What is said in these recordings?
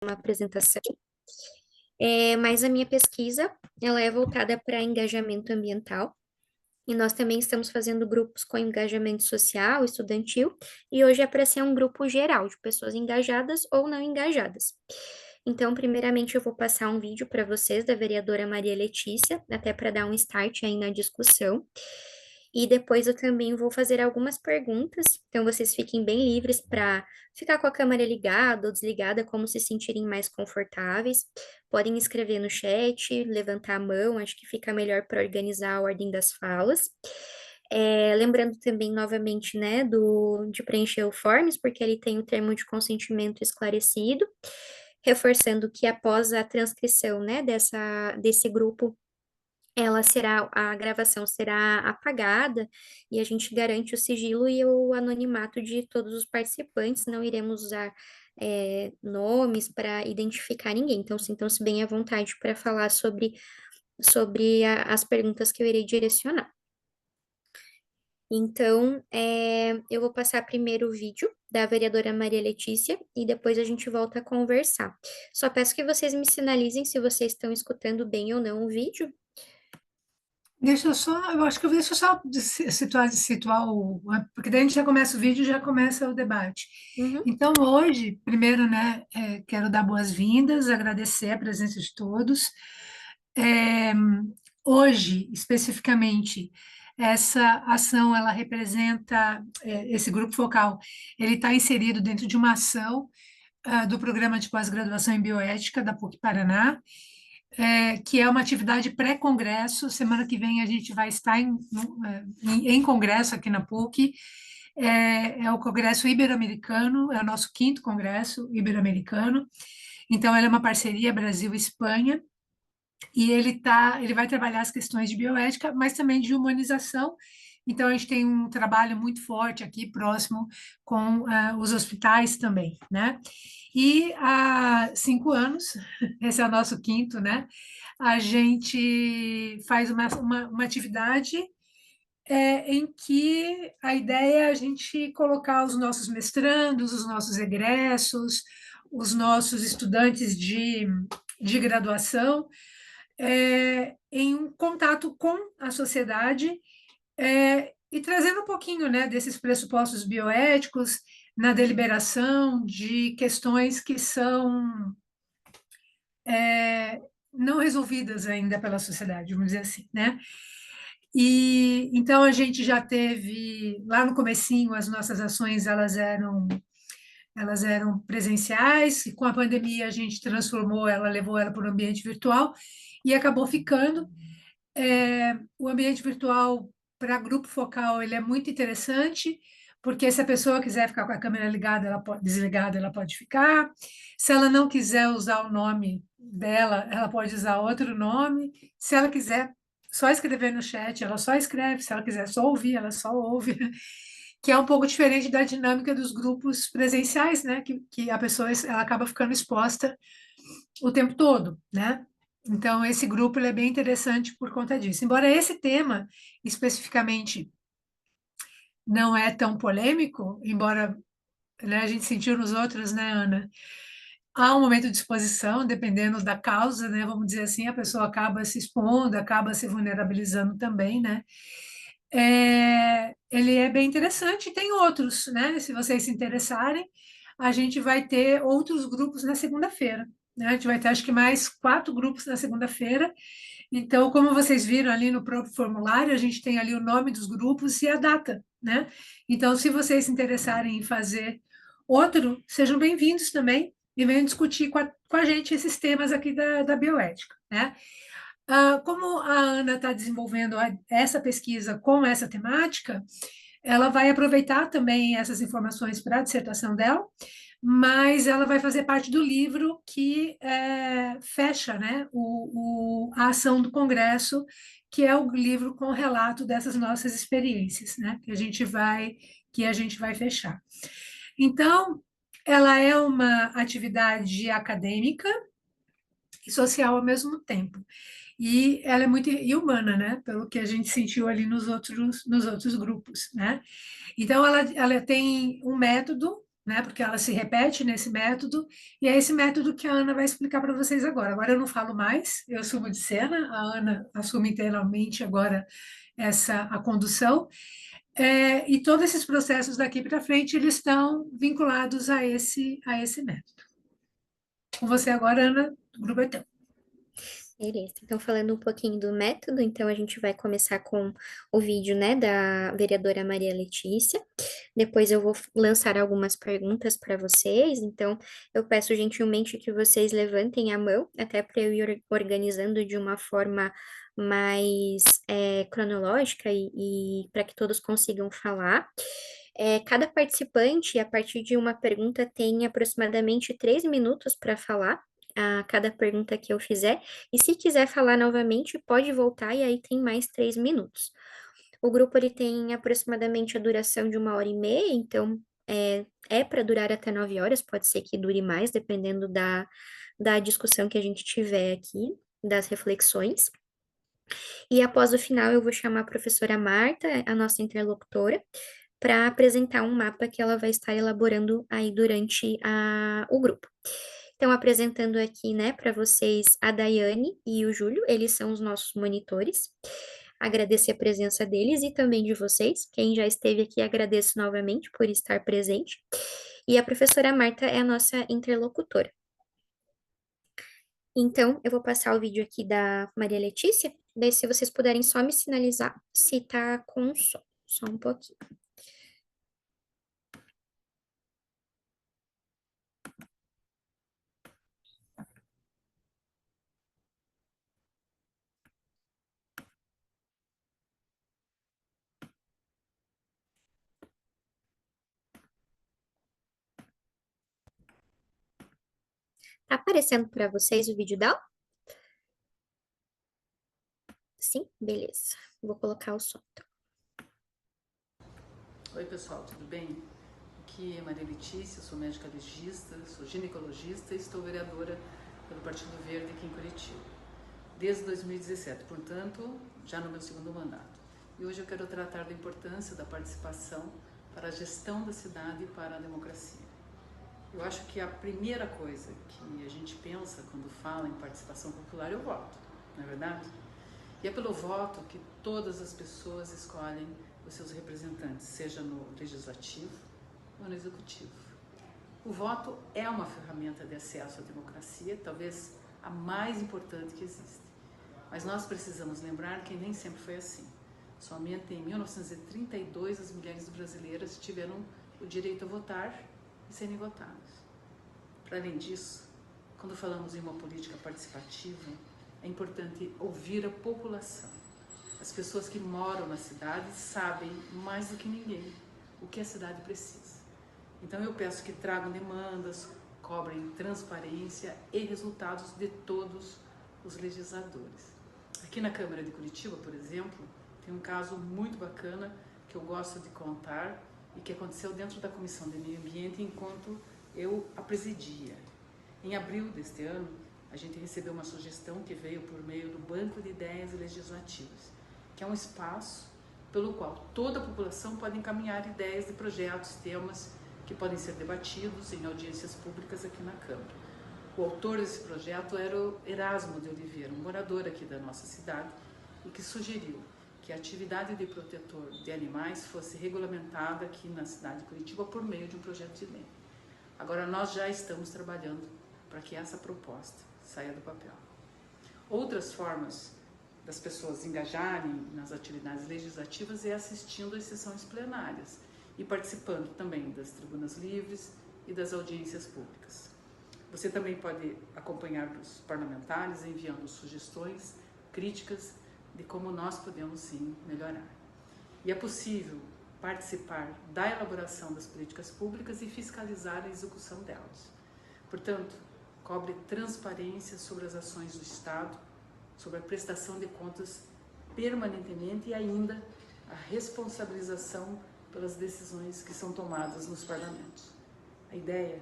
uma apresentação. Mas a minha pesquisa, ela é voltada para engajamento ambiental. E nós também estamos fazendo grupos com engajamento social, estudantil, e hoje é para ser um grupo geral, de pessoas engajadas ou não engajadas. Então, primeiramente, eu vou passar um vídeo para vocês da vereadora Maria Letícia, até para dar um start aí na discussão. E depois eu também vou fazer algumas perguntas, então vocês fiquem bem livres para ficar com a câmera ligada ou desligada, como se sentirem mais confortáveis. Podem escrever no chat, levantar a mão, acho que fica melhor para organizar a ordem das falas. Lembrando também, novamente, né, de preencher o Forms, porque ele tem o termo de consentimento esclarecido, reforçando que após a transcrição, né, desse grupo, a gravação será apagada e a gente garante o sigilo e o anonimato de todos os participantes, não iremos usar nomes para identificar ninguém, então sintam-se bem à vontade para falar sobre as perguntas que eu irei direcionar. Então, eu vou passar primeiro o vídeo da vereadora Maria Letícia e depois a gente volta a conversar. Só peço que vocês me sinalizem se vocês estão escutando bem ou não o vídeo. Deixa eu só, eu acho que eu deixa eu só situar porque daí a gente já começa o vídeo e já começa o debate. Uhum. Então, hoje, primeiro, né, quero dar boas-vindas, agradecer a presença de todos. É, Hoje, especificamente, essa ação, ela representa, esse grupo focal, ele está inserido dentro de uma ação do programa de pós-graduação em bioética da PUC Paraná, que é uma atividade pré-congresso. Semana que vem a gente vai estar em congresso aqui na PUC. É o Congresso Ibero-Americano, é o nosso quinto Congresso Ibero-Americano. Então, ele é uma parceria Brasil-Espanha, e ele vai trabalhar as questões de bioética, mas também de humanização. Então, a gente tem um trabalho muito forte aqui, próximo, com os hospitais também, né? E há 5 anos, esse é o nosso quinto, né? A gente faz uma atividade em que a ideia é a gente colocar os nossos mestrandos, os nossos egressos, os nossos estudantes de graduação em um contato com a sociedade, e trazendo um pouquinho, né, desses pressupostos bioéticos na deliberação de questões que são não resolvidas ainda pela sociedade, vamos dizer assim, né? E então a gente já teve lá no comecinho, as nossas ações elas eram presenciais, e com a pandemia a gente transformou ela, levou ela para o ambiente virtual e acabou ficando. O ambiente virtual para grupo focal ele é muito interessante, porque se a pessoa quiser ficar com a câmera ligada, desligada, ela pode ficar. Se ela não quiser usar o nome dela, ela pode usar outro nome. Se ela quiser só escrever no chat, ela só escreve. Se ela quiser só ouvir, ela só ouve. Que é um pouco diferente da dinâmica dos grupos presenciais, né? Que a pessoa ela acaba ficando exposta o tempo todo, né? Então, esse grupo ele é bem interessante por conta disso. Embora esse tema, especificamente, não é tão polêmico, embora, né, a gente sentiu nos outros, né, Ana? Há um momento de exposição, dependendo da causa, né? Vamos dizer assim, a pessoa acaba se expondo, acaba se vulnerabilizando também, né? Ele é bem interessante. Tem outros, né? Se vocês se interessarem, a gente vai ter outros grupos na segunda-feira, né? A gente vai ter, acho que, mais 4 grupos na segunda-feira. Então, como vocês viram ali no próprio formulário, a gente tem ali o nome dos grupos e a data, né? Então, se vocês se interessarem em fazer outro, sejam bem-vindos também e venham discutir com a gente esses temas aqui da bioética, né? Como a Ana está desenvolvendo essa pesquisa com essa temática, ela vai aproveitar também essas informações para a dissertação dela, mas ela vai fazer parte do livro que fecha, né, a ação do Congresso, que é o livro com o relato dessas nossas experiências, né, que a gente vai fechar. Então, ela é uma atividade acadêmica e social ao mesmo tempo. E ela é muito humana, né? Pelo que a gente sentiu ali nos outros grupos, né? Então, ela tem um método, né? Porque ela se repete nesse método, e é esse método que a Ana vai explicar para vocês agora. Agora eu não falo mais, eu subo de cena, a Ana assume inteiramente agora a condução, e todos esses processos daqui para frente, eles estão vinculados a esse método. Com você agora, Ana, o grupo é teu. Beleza. Então, falando um pouquinho do método, então a gente vai começar com o vídeo, né, da vereadora Maria Letícia. Depois eu vou lançar algumas perguntas para vocês. Então, eu peço gentilmente que vocês levantem a mão, até para eu ir organizando de uma forma mais cronológica e para que todos consigam falar. Cada participante, a partir de uma pergunta, tem aproximadamente 3 minutos para falar a cada pergunta que eu fizer. E se quiser falar novamente, pode voltar e aí tem mais 3 minutos. O grupo ele tem aproximadamente a duração de 1 hora e meia, então é para durar até 9 horas, pode ser que dure mais, dependendo da discussão que a gente tiver aqui, das reflexões. E após o final, eu vou chamar a professora Marta, a nossa interlocutora, para apresentar um mapa que ela vai estar elaborando aí durante o grupo. Então, apresentando aqui, né, para vocês a Daiane e o Júlio, eles são os nossos monitores. Agradecer a presença deles e também de vocês. Quem já esteve aqui, agradeço novamente por estar presente. E a professora Marta é a nossa interlocutora. Então, eu vou passar o vídeo aqui da Maria Letícia, daí se vocês puderem só me sinalizar se tá com som, só um pouquinho. Tá aparecendo para vocês o vídeo dela? Sim? Beleza. Vou colocar o som. Oi pessoal, tudo bem? Aqui é Maria Letícia, sou médica legista, sou ginecologista e estou vereadora pelo Partido Verde aqui em Curitiba, desde 2017, portanto, já no meu segundo mandato. E hoje eu quero tratar da importância da participação para a gestão da cidade e para a democracia. Eu acho que a primeira coisa que a gente pensa quando fala em participação popular é o voto, não é verdade? E é pelo voto que todas as pessoas escolhem os seus representantes, seja no legislativo ou no executivo. O voto é uma ferramenta de acesso à democracia, talvez a mais importante que existe. Mas nós precisamos lembrar que nem sempre foi assim. Somente em 1932 as mulheres brasileiras tiveram o direito a votar e serem votadas. Para além disso, quando falamos em uma política participativa, é importante ouvir a população. As pessoas que moram na cidade sabem mais do que ninguém o que a cidade precisa. Então eu peço que tragam demandas, cobrem transparência e resultados de todos os legisladores. Aqui na Câmara de Curitiba, por exemplo, tem um caso muito bacana que eu gosto de contar e que aconteceu dentro da Comissão de Meio Ambiente enquanto eu a presidia. Em abril deste ano, a gente recebeu uma sugestão que veio por meio do Banco de Ideias Legislativas, que é um espaço pelo qual toda a população pode encaminhar ideias de projetos, temas que podem ser debatidos em audiências públicas aqui na Câmara. O autor desse projeto era o Erasmo de Oliveira, um morador aqui da nossa cidade, e que sugeriu que a atividade de protetor de animais fosse regulamentada aqui na cidade de Curitiba por meio de um projeto de lei. Agora nós já estamos trabalhando para que essa proposta saia do papel. Outras formas das pessoas engajarem nas atividades legislativas é assistindo às sessões plenárias e participando também das tribunas livres e das audiências públicas. Você também pode acompanhar os parlamentares enviando sugestões, críticas de como nós podemos sim melhorar. E é possível participar da elaboração das políticas públicas e fiscalizar a execução delas. Portanto, cobre transparência sobre as ações do Estado, sobre a prestação de contas permanentemente e ainda a responsabilização pelas decisões que são tomadas nos parlamentos. A ideia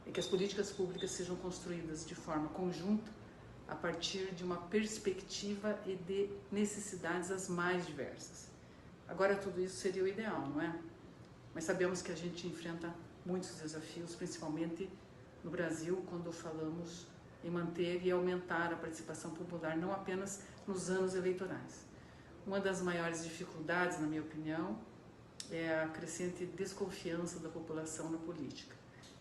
é que as políticas públicas sejam construídas de forma conjunta a partir de uma perspectiva e de necessidades as mais diversas. Agora, tudo isso seria o ideal, não é? Mas sabemos que a gente enfrenta muitos desafios, principalmente no Brasil, quando falamos em manter e aumentar a participação popular, não apenas nos anos eleitorais. Uma das maiores dificuldades, na minha opinião, é a crescente desconfiança da população na política,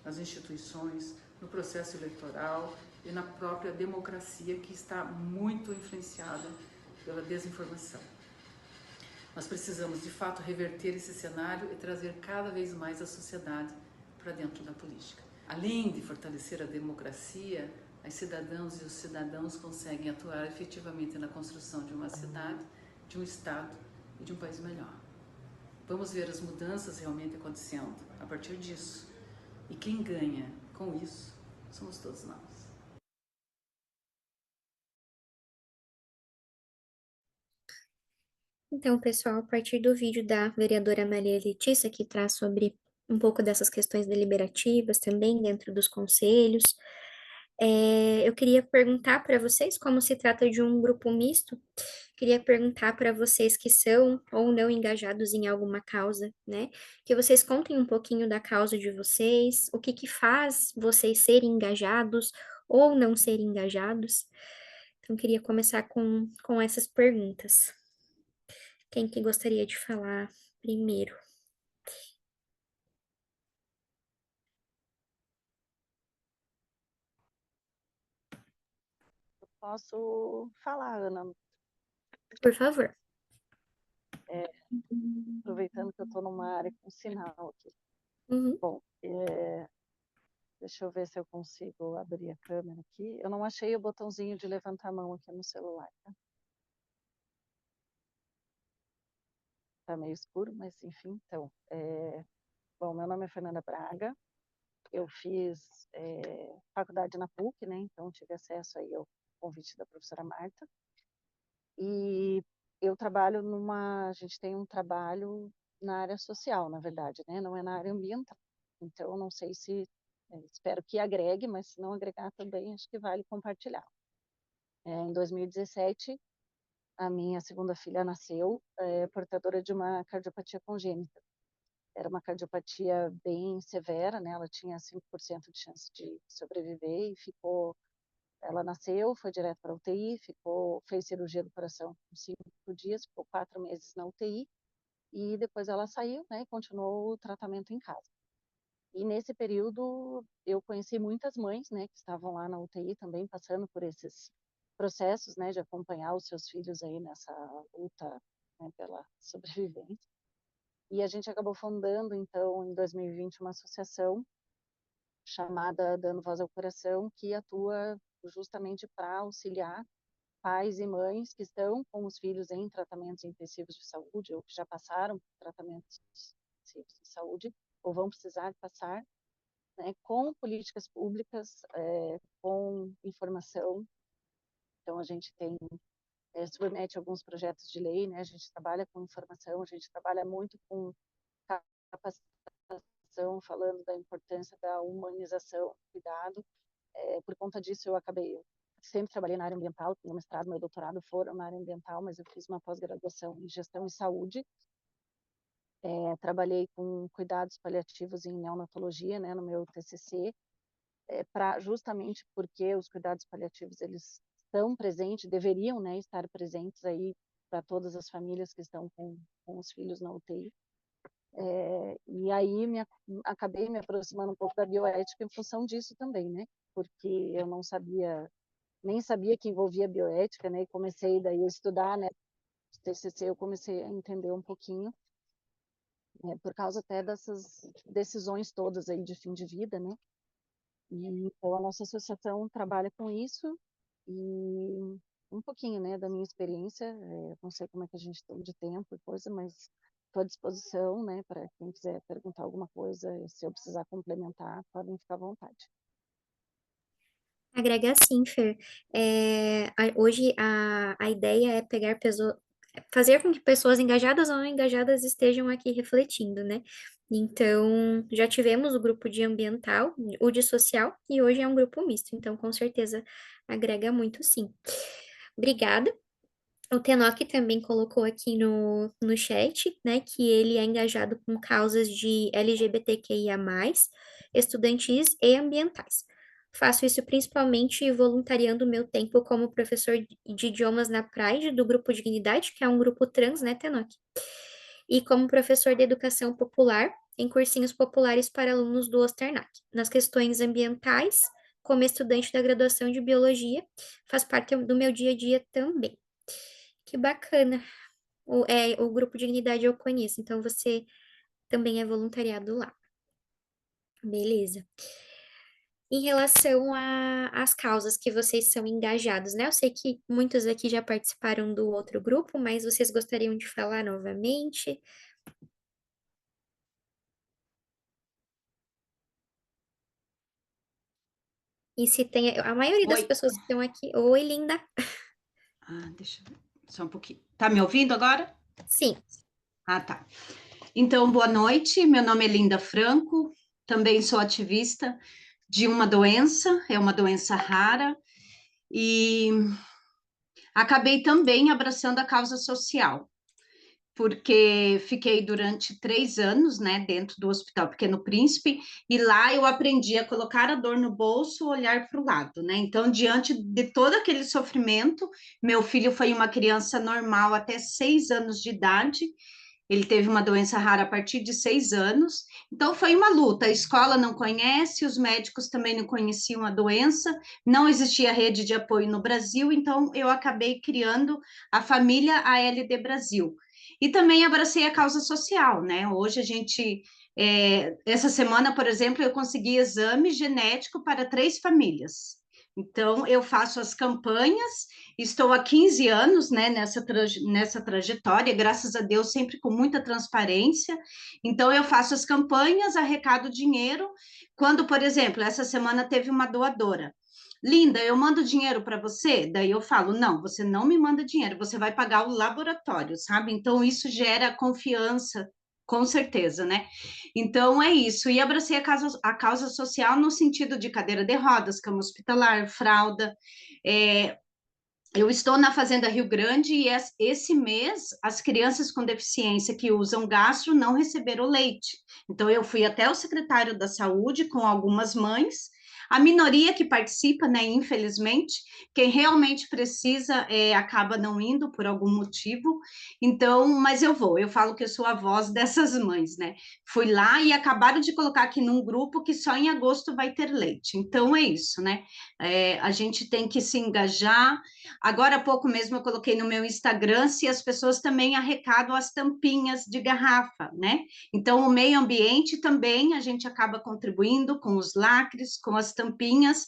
nas instituições, no processo eleitoral e na própria democracia, que está muito influenciada pela desinformação. Nós precisamos, de fato, reverter esse cenário e trazer cada vez mais a sociedade para dentro da política. Além de fortalecer a democracia, as cidadãs e os cidadãos conseguem atuar efetivamente na construção de uma cidade, de um Estado e de um país melhor. Vamos ver as mudanças realmente acontecendo a partir disso. E quem ganha com isso somos todos nós. Então, pessoal, a partir do vídeo da vereadora Maria Letícia, que traz sobre um pouco dessas questões deliberativas também dentro dos conselhos, eu queria perguntar para vocês, como se trata de um grupo misto, queria perguntar para vocês que são ou não engajados em alguma causa, né? Que vocês contem um pouquinho da causa de vocês, o que que faz vocês serem engajados ou não serem engajados. Então, queria começar com essas perguntas. Quem que gostaria de falar primeiro? Posso falar, Ana, Por favor. aproveitando que eu estou numa área com sinal aqui. Uhum. Bom, deixa eu ver se eu consigo abrir a câmera aqui. Eu não achei o botãozinho de levantar a mão aqui no celular, tá? Tá meio escuro, mas enfim, então. Bom, meu nome é Fernanda Braga, eu fiz faculdade na PUC, né? Então tive acesso aí ao convite da professora Marta. E eu trabalho a gente tem um trabalho na área social, na verdade, né? Não é na área ambiental. Então, eu não sei se, espero que agregue, mas se não agregar também, acho que vale compartilhar. Em 2017, a minha segunda filha nasceu, portadora de uma cardiopatia congênita. Era uma cardiopatia bem severa, né? Ela tinha 5% de chance de sobreviver e ela nasceu, foi direto para a UTI, fez cirurgia do coração por 5 dias, ficou 4 meses na UTI e depois ela saiu, né, e continuou o tratamento em casa. E nesse período eu conheci muitas mães, né, que estavam lá na UTI também passando por esses processos, né, de acompanhar os seus filhos aí nessa luta, né, pela sobrevivência. E a gente acabou fundando, então, em 2020, uma associação chamada Dando Voz ao Coração, que atua justamente para auxiliar pais e mães que estão com os filhos em tratamentos intensivos de saúde ou que já passaram por tratamentos intensivos de saúde ou vão precisar passar, né, com políticas públicas, com informação. Então, a gente submete alguns projetos de lei, né, a gente trabalha com informação, a gente trabalha muito com capacitação, falando da importância da humanização, cuidado. Por conta disso, eu sempre trabalhei na área ambiental, meu mestrado, meu doutorado foram na área ambiental, mas eu fiz uma pós-graduação em gestão e saúde. Trabalhei com cuidados paliativos em neonatologia, né, no meu TCC, justamente porque os cuidados paliativos eles estão presentes, deveriam, né, estar presentes aí para todas as famílias que estão com os filhos na UTI. E aí acabei me aproximando um pouco da bioética em função disso também, né? Porque eu não sabia, nem sabia que envolvia bioética, né? E comecei daí a estudar, né? TCC eu comecei a entender um pouquinho, por causa até dessas decisões todas aí de fim de vida, né? E então a nossa associação trabalha com isso e um pouquinho, né, da minha experiência, não sei como é que a gente tem de tempo e coisa, mas estou à disposição, né, para quem quiser perguntar alguma coisa, se eu precisar complementar, podem ficar à vontade. Agrega sim, Fer. Hoje a ideia é pegar pessoas, fazer com que pessoas engajadas ou não engajadas estejam aqui refletindo, né? Então, já tivemos o grupo de ambiental, o de social, e hoje é um grupo misto. Então, com certeza, agrega muito, sim. Obrigada. O Tenoch também colocou aqui no chat, né, que ele é engajado com causas de LGBTQIA+, estudantis e ambientais. Faço isso principalmente voluntariando o meu tempo como professor de idiomas na Pride, do Grupo Dignidade, que é um grupo trans, né, Tenoch? E como professor de educação popular, em cursinhos populares para alunos do Osternac. Nas questões ambientais, como estudante da graduação de Biologia, faz parte do meu dia a dia também. Que bacana. O Grupo Dignidade eu conheço, então você também é voluntariado lá. Beleza. Em relação às causas que vocês são engajados, né? Eu sei que muitos aqui já participaram do outro grupo, mas vocês gostariam de falar novamente? E se tem, a maioria das Oi. pessoas que estão aqui. Oi, linda. Deixa eu ver. Só um pouquinho. Tá me ouvindo agora? Sim. Tá. Então, boa noite. Meu nome é Linda Franco. Também sou ativista de uma doença, é uma doença rara, e acabei também abraçando a causa social, porque fiquei durante 3 anos, né, dentro do Hospital Pequeno Príncipe, e lá eu aprendi a colocar a dor no bolso, olhar para o lado, né? Então, diante de todo aquele sofrimento, meu filho foi uma criança normal até 6 anos de idade. Ele teve uma doença rara a partir de 6 anos, então foi uma luta. A escola não conhece, os médicos também não conheciam a doença, não existia rede de apoio no Brasil, então eu acabei criando a família ALD Brasil. E também abracei a causa social, né? Hoje a gente, essa semana, por exemplo, eu consegui exame genético para 3 famílias. Então, eu faço as campanhas, estou há 15 anos, né, nessa trajetória, graças a Deus, sempre com muita transparência. Então, eu faço as campanhas, arrecado dinheiro. Quando, por exemplo, essa semana teve uma doadora. Linda, eu mando dinheiro para você? Daí eu falo, não, você não me manda dinheiro, você vai pagar o laboratório, sabe? Então, isso gera confiança, com certeza, né? Então, é isso. E abracei a causa social no sentido de cadeira de rodas, cama hospitalar, fralda. Eu estou na Fazenda Rio Grande e esse mês as crianças com deficiência que usam gastro não receberam leite. Então, eu fui até o secretário da Saúde com algumas mães, a minoria que participa, né, infelizmente, quem realmente precisa acaba não indo por algum motivo. Então, mas eu falo que eu sou a voz dessas mães, né? Fui lá e acabaram de colocar aqui num grupo que só em agosto vai ter leite. Então, é isso, né? A gente tem que se engajar. Agora há pouco mesmo eu coloquei no meu Instagram se as pessoas também arrecadam as tampinhas de garrafa, né? Então, o meio ambiente também a gente acaba contribuindo com os lacres, com as tampinhas.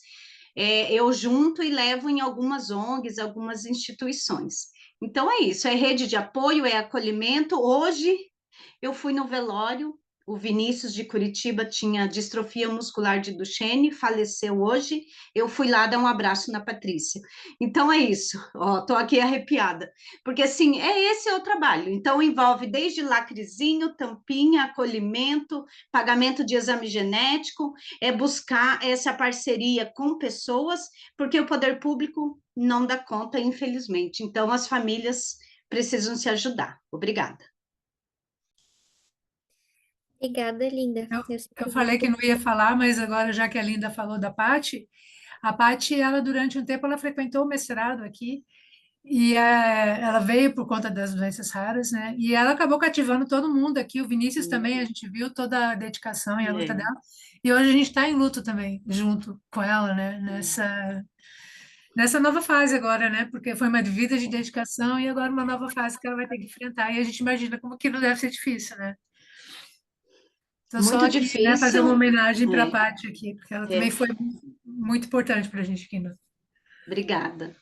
Eu junto e levo em algumas ONGs, algumas instituições. Então, é isso, é rede de apoio, é acolhimento. Hoje, eu fui no velório, o Vinícius de Curitiba tinha distrofia muscular de Duchenne, faleceu hoje, eu fui lá dar um abraço na Patrícia. Então é isso, ó, tô aqui arrepiada, porque assim, esse é o trabalho, então envolve desde lacrezinho, tampinha, acolhimento, pagamento de exame genético, é buscar essa parceria com pessoas, porque o poder público não dá conta, infelizmente, então as famílias precisam se ajudar. Obrigada. Obrigada, linda. Eu falei que não ia falar, mas agora, já que a Linda falou da Pati, a Pati, ela durante um tempo, ela frequentou o mestrado aqui, e ela veio por conta das doenças raras, né? E ela acabou cativando todo mundo aqui. O Vinícius também, a gente viu toda a dedicação e a luta dela. E hoje a gente está em luto também, junto com ela, né? Nessa nova fase agora, né? Porque foi uma vida de dedicação e agora uma nova fase que ela vai ter que enfrentar. E a gente imagina como que não deve ser difícil, né? Então, só Muito aqui, né, fazer uma difícil. homenagem para a Paty aqui, porque ela também É, foi muito importante para a gente aqui. Né? obrigada.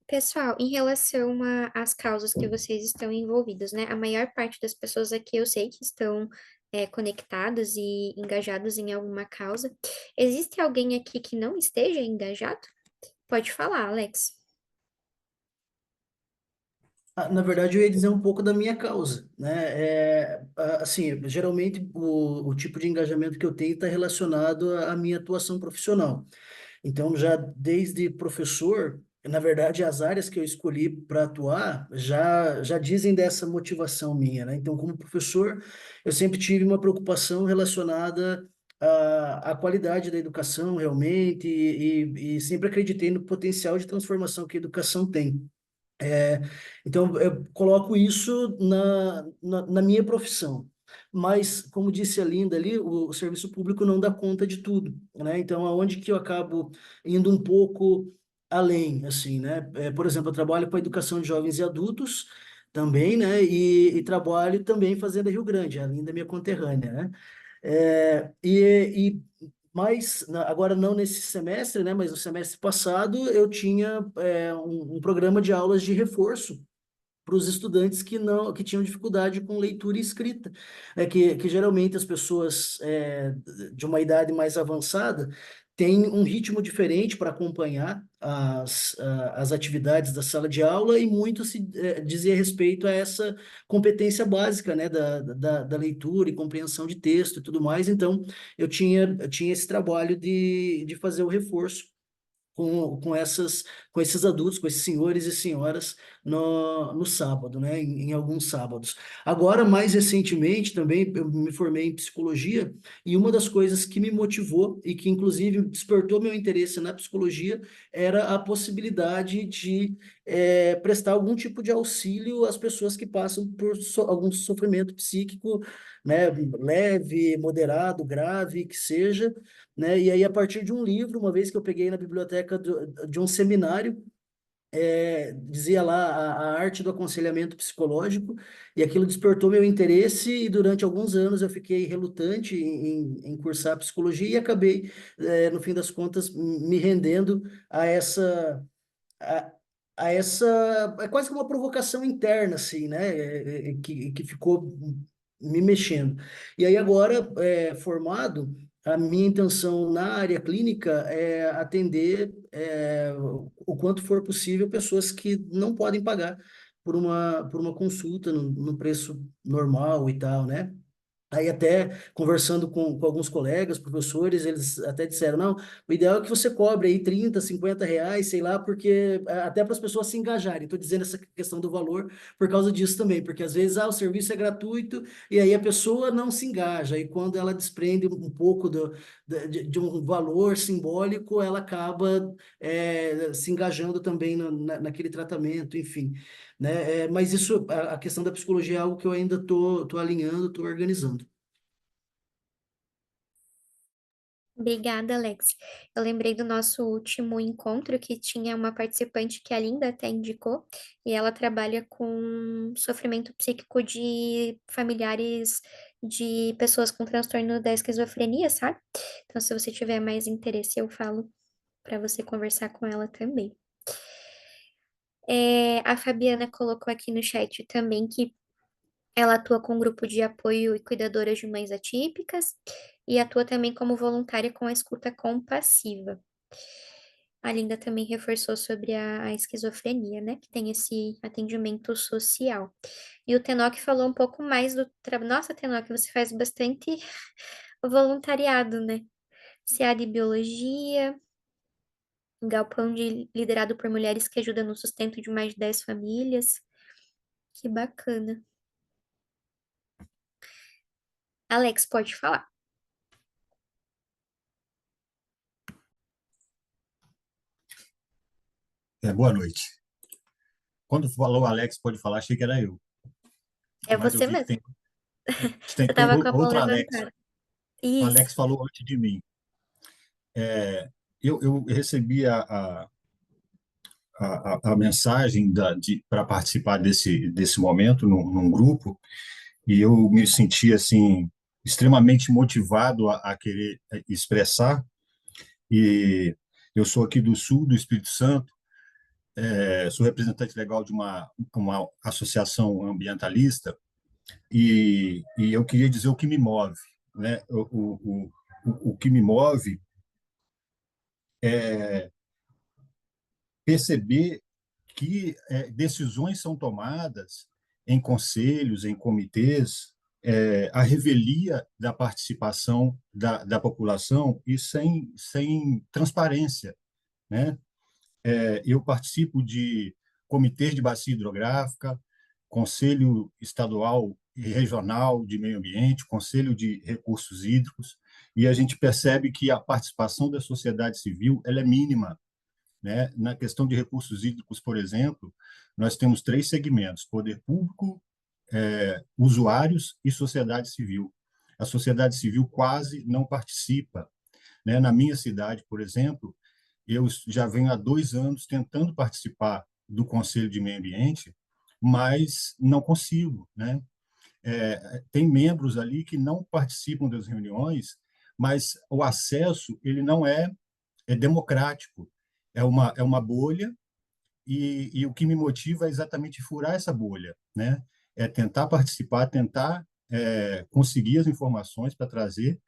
Pessoal, em relação às causas que vocês estão envolvidos, né? A maior parte das pessoas aqui eu sei que estão conectadas e engajados em alguma causa. Existe alguém aqui que não esteja engajado? Pode falar, Alex. Na verdade, eu ia dizer um pouco da minha causa, né? Assim, geralmente o tipo de engajamento que eu tenho está relacionado à minha atuação profissional. Então, já desde professor, na verdade, as áreas que eu escolhi para atuar já dizem dessa motivação minha, né? Então, como professor, eu sempre tive uma preocupação relacionada à qualidade da educação, realmente, e sempre acreditei no potencial de transformação que a educação tem. É, então, eu coloco isso na minha profissão. Mas, como disse a Linda ali, o serviço público não dá conta de tudo, né? Então, aonde que eu acabo indo um pouco além, assim, né? Por exemplo, eu trabalho com a educação de jovens e adultos também, né? E trabalho também em Fazenda Rio Grande, a Linda é minha conterrânea, né? Mas agora não nesse semestre, né? Mas no semestre passado eu tinha um programa de aulas de reforço para os estudantes que tinham dificuldade com leitura e escrita, né? Que geralmente as pessoas de uma idade mais avançada têm um ritmo diferente para acompanhar as atividades da sala de aula e muito se dizia respeito a essa competência básica, né, da leitura e compreensão de texto e tudo mais. Então, eu tinha esse trabalho de fazer o reforço com esses adultos, com esses senhores e senhoras no sábado, né? Em alguns sábados. Agora, mais recentemente, também eu me formei em psicologia e uma das coisas que me motivou e que, inclusive, despertou meu interesse na psicologia era a possibilidade de prestar algum tipo de auxílio às pessoas que passam por algum sofrimento psíquico, né? Leve, moderado, grave, que seja, né? E aí, a partir de um livro, uma vez que eu peguei na biblioteca de um seminário, dizia lá a arte do aconselhamento psicológico, e aquilo despertou meu interesse, e durante alguns anos eu fiquei relutante em cursar psicologia, e acabei, no fim das contas, me rendendo a essa a, a essa é quase que uma provocação interna assim, né, que ficou me mexendo. E aí agora, formado, a minha intenção na área clínica é atender o quanto for possível pessoas que não podem pagar por uma consulta no preço normal e tal, né? Aí até conversando com alguns colegas, professores, eles até disseram, não, o ideal é que você cobre aí 30, 50 reais, sei lá, porque até para as pessoas se engajarem. Estou dizendo essa questão do valor por causa disso também, porque às vezes o serviço é gratuito e aí a pessoa não se engaja, e quando ela desprende um pouco de um valor simbólico, ela acaba se engajando também naquele tratamento, enfim. Né? Mas isso, a questão da psicologia é algo que eu ainda tô alinhando, tô organizando. Obrigada, Alex. Eu lembrei do nosso último encontro que tinha uma participante que a Linda até indicou, e ela trabalha com sofrimento psíquico de familiares de pessoas com transtorno da esquizofrenia, sabe? Então, se você tiver mais interesse, eu falo para você conversar com ela também. A Fabiana colocou aqui no chat também que ela atua com um grupo de apoio e cuidadoras de mães atípicas e atua também como voluntária com a escuta compassiva. A Linda também reforçou sobre a esquizofrenia, né? Que tem esse atendimento social. E o Tenoch falou um pouco mais do trabalho. Nossa, Tenoch, você faz bastante voluntariado, né? CA de Biologia, um galpão liderado por mulheres que ajuda no sustento de mais de 10 famílias. Que bacana. Alex, pode falar. Boa noite. Quando falou Alex, pode falar, achei que era eu. É Mas eu você vi mesmo. que tem Você tava com a mão outro Alex. levantada. O Isso. Alex falou antes de mim. Eu recebi a mensagem para participar desse momento num grupo, e eu me senti assim extremamente motivado a querer expressar. E eu sou aqui do sul do Espírito Santo, sou representante legal de uma associação ambientalista, e eu queria dizer o que me move, né? O que me move é perceber que decisões são tomadas em conselhos, em comitês, a revelia da participação da população e sem transparência, né? Eu participo de comitês de bacia hidrográfica, Conselho Estadual e Regional de Meio Ambiente, Conselho de Recursos Hídricos, e a gente percebe que a participação da sociedade civil ela é mínima, né? Na questão de recursos hídricos, por exemplo, nós temos 3 segmentos: poder público, usuários e sociedade civil. A sociedade civil quase não participa, né? Na minha cidade, por exemplo, eu já venho há 2 anos tentando participar do Conselho de Meio Ambiente, mas não consigo, né? Tem membros ali que não participam das reuniões, mas o acesso ele não é democrático. É uma bolha e o que me motiva é exatamente furar essa bolha, né? É tentar participar, tentar conseguir as informações para trazer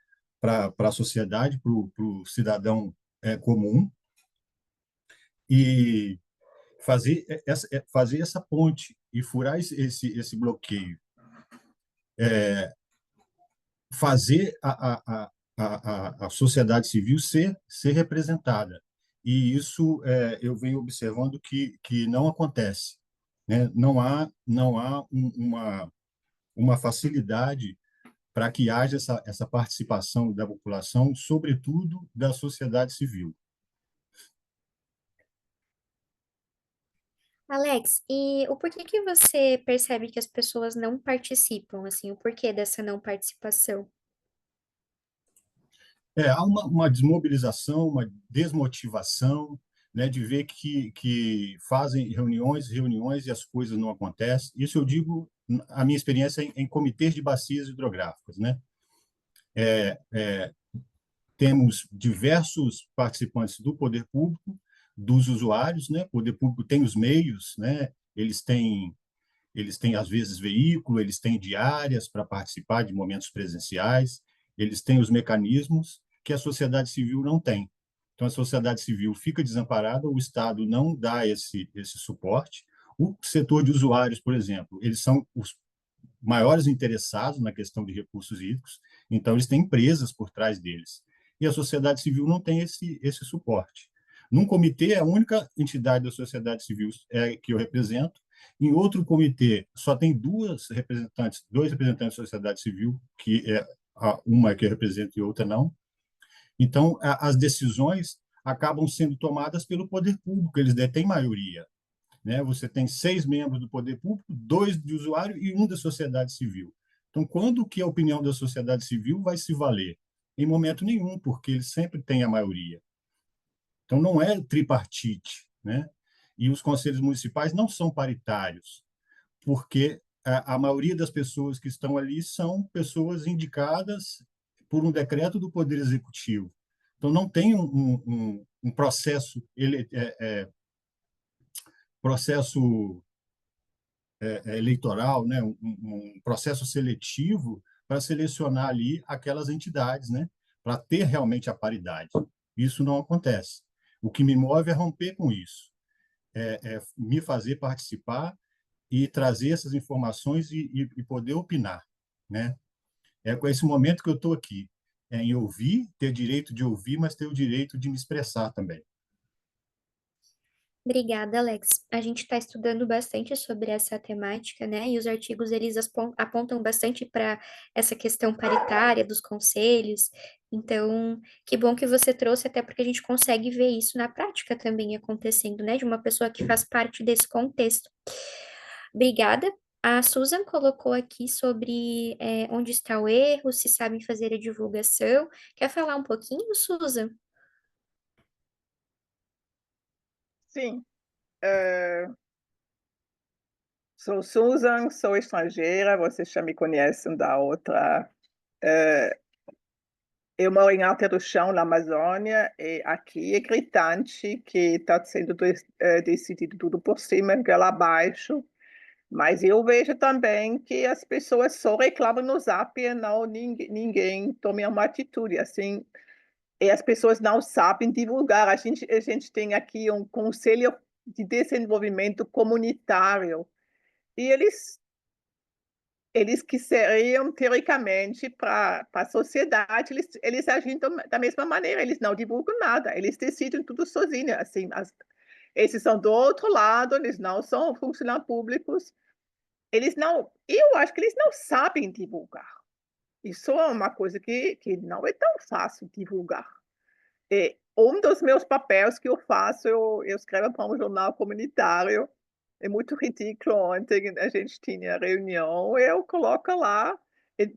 para a sociedade, para o cidadão comum, e fazer essa ponte e furar esse bloqueio, fazer a sociedade civil ser representada. E isso eu venho observando que não acontece, né? Não há uma facilidade para que haja essa participação da população, sobretudo da sociedade civil. Alex, e o porquê que você percebe que as pessoas não participam, assim, o porquê dessa não participação? Há uma desmobilização, uma desmotivação, né, de ver que fazem reuniões e as coisas não acontecem. Isso eu digo, a minha experiência em comitês de bacias hidrográficas, né? Temos diversos participantes do poder público, dos usuários, né? O poder público tem os meios, né? Eles têm às vezes veículo, eles têm diárias para participar de momentos presenciais, eles têm os mecanismos que a sociedade civil não tem. Então, a sociedade civil fica desamparada, o Estado não dá esse suporte. O setor de usuários, por exemplo, eles são os maiores interessados na questão de recursos hídricos, então eles têm empresas por trás deles. E a sociedade civil não tem esse suporte. Num comitê, a única entidade da sociedade civil que eu represento. Em outro comitê, só tem dois representantes da sociedade civil, que uma que eu represento e outra não. Então, as decisões acabam sendo tomadas pelo poder público, eles detêm maioria, né? Você tem 6 membros do poder público, 2 de usuário e 1 da sociedade civil. Então, quando que a opinião da sociedade civil vai se valer? Em momento nenhum, porque eles sempre têm a maioria. Então, não é tripartite, né? E os conselhos municipais não são paritários, porque a maioria das pessoas que estão ali são pessoas indicadas por um decreto do Poder Executivo. Então, não tem um processo, processo eleitoral, né? Um processo seletivo para selecionar ali aquelas entidades, né? Para ter realmente a paridade. Isso não acontece. O que me move é romper com isso, me fazer participar e trazer essas informações e poder opinar, né? É com esse momento que eu estou aqui, em ouvir, ter direito de ouvir, mas ter o direito de me expressar também. Obrigada, Alex. A gente está estudando bastante sobre essa temática, né? E os artigos eles apontam bastante para essa questão paritária dos conselhos. Então, que bom que você trouxe, até porque a gente consegue ver isso na prática também acontecendo, né? De uma pessoa que faz parte desse contexto. Obrigada. A Susan colocou aqui sobre onde está o erro, se sabem fazer a divulgação. Quer falar um pouquinho, Susan? Sim. Sou Susan, sou estrangeira, vocês já me conhecem da outra. Eu moro em Alta do Chão, na Amazônia, e aqui é gritante que está sendo decidido tudo por cima e pela abaixo. Mas eu vejo também que as pessoas só reclamam no Zap e não, ninguém toma uma atitude. Assim, e as pessoas não sabem divulgar. A gente tem aqui um conselho de desenvolvimento comunitário e eles que seriam, teoricamente, para a sociedade, eles agem da mesma maneira, eles não divulgam nada, eles decidem tudo sozinhos, assim, esses são do outro lado, eles não são funcionários públicos, eles não, eu acho que eles não sabem divulgar. Isso é uma coisa que não é tão fácil divulgar. Um dos meus papéis que eu faço, eu escrevo para um jornal comunitário, é muito ridículo, ontem a gente tinha reunião, eu coloco lá, e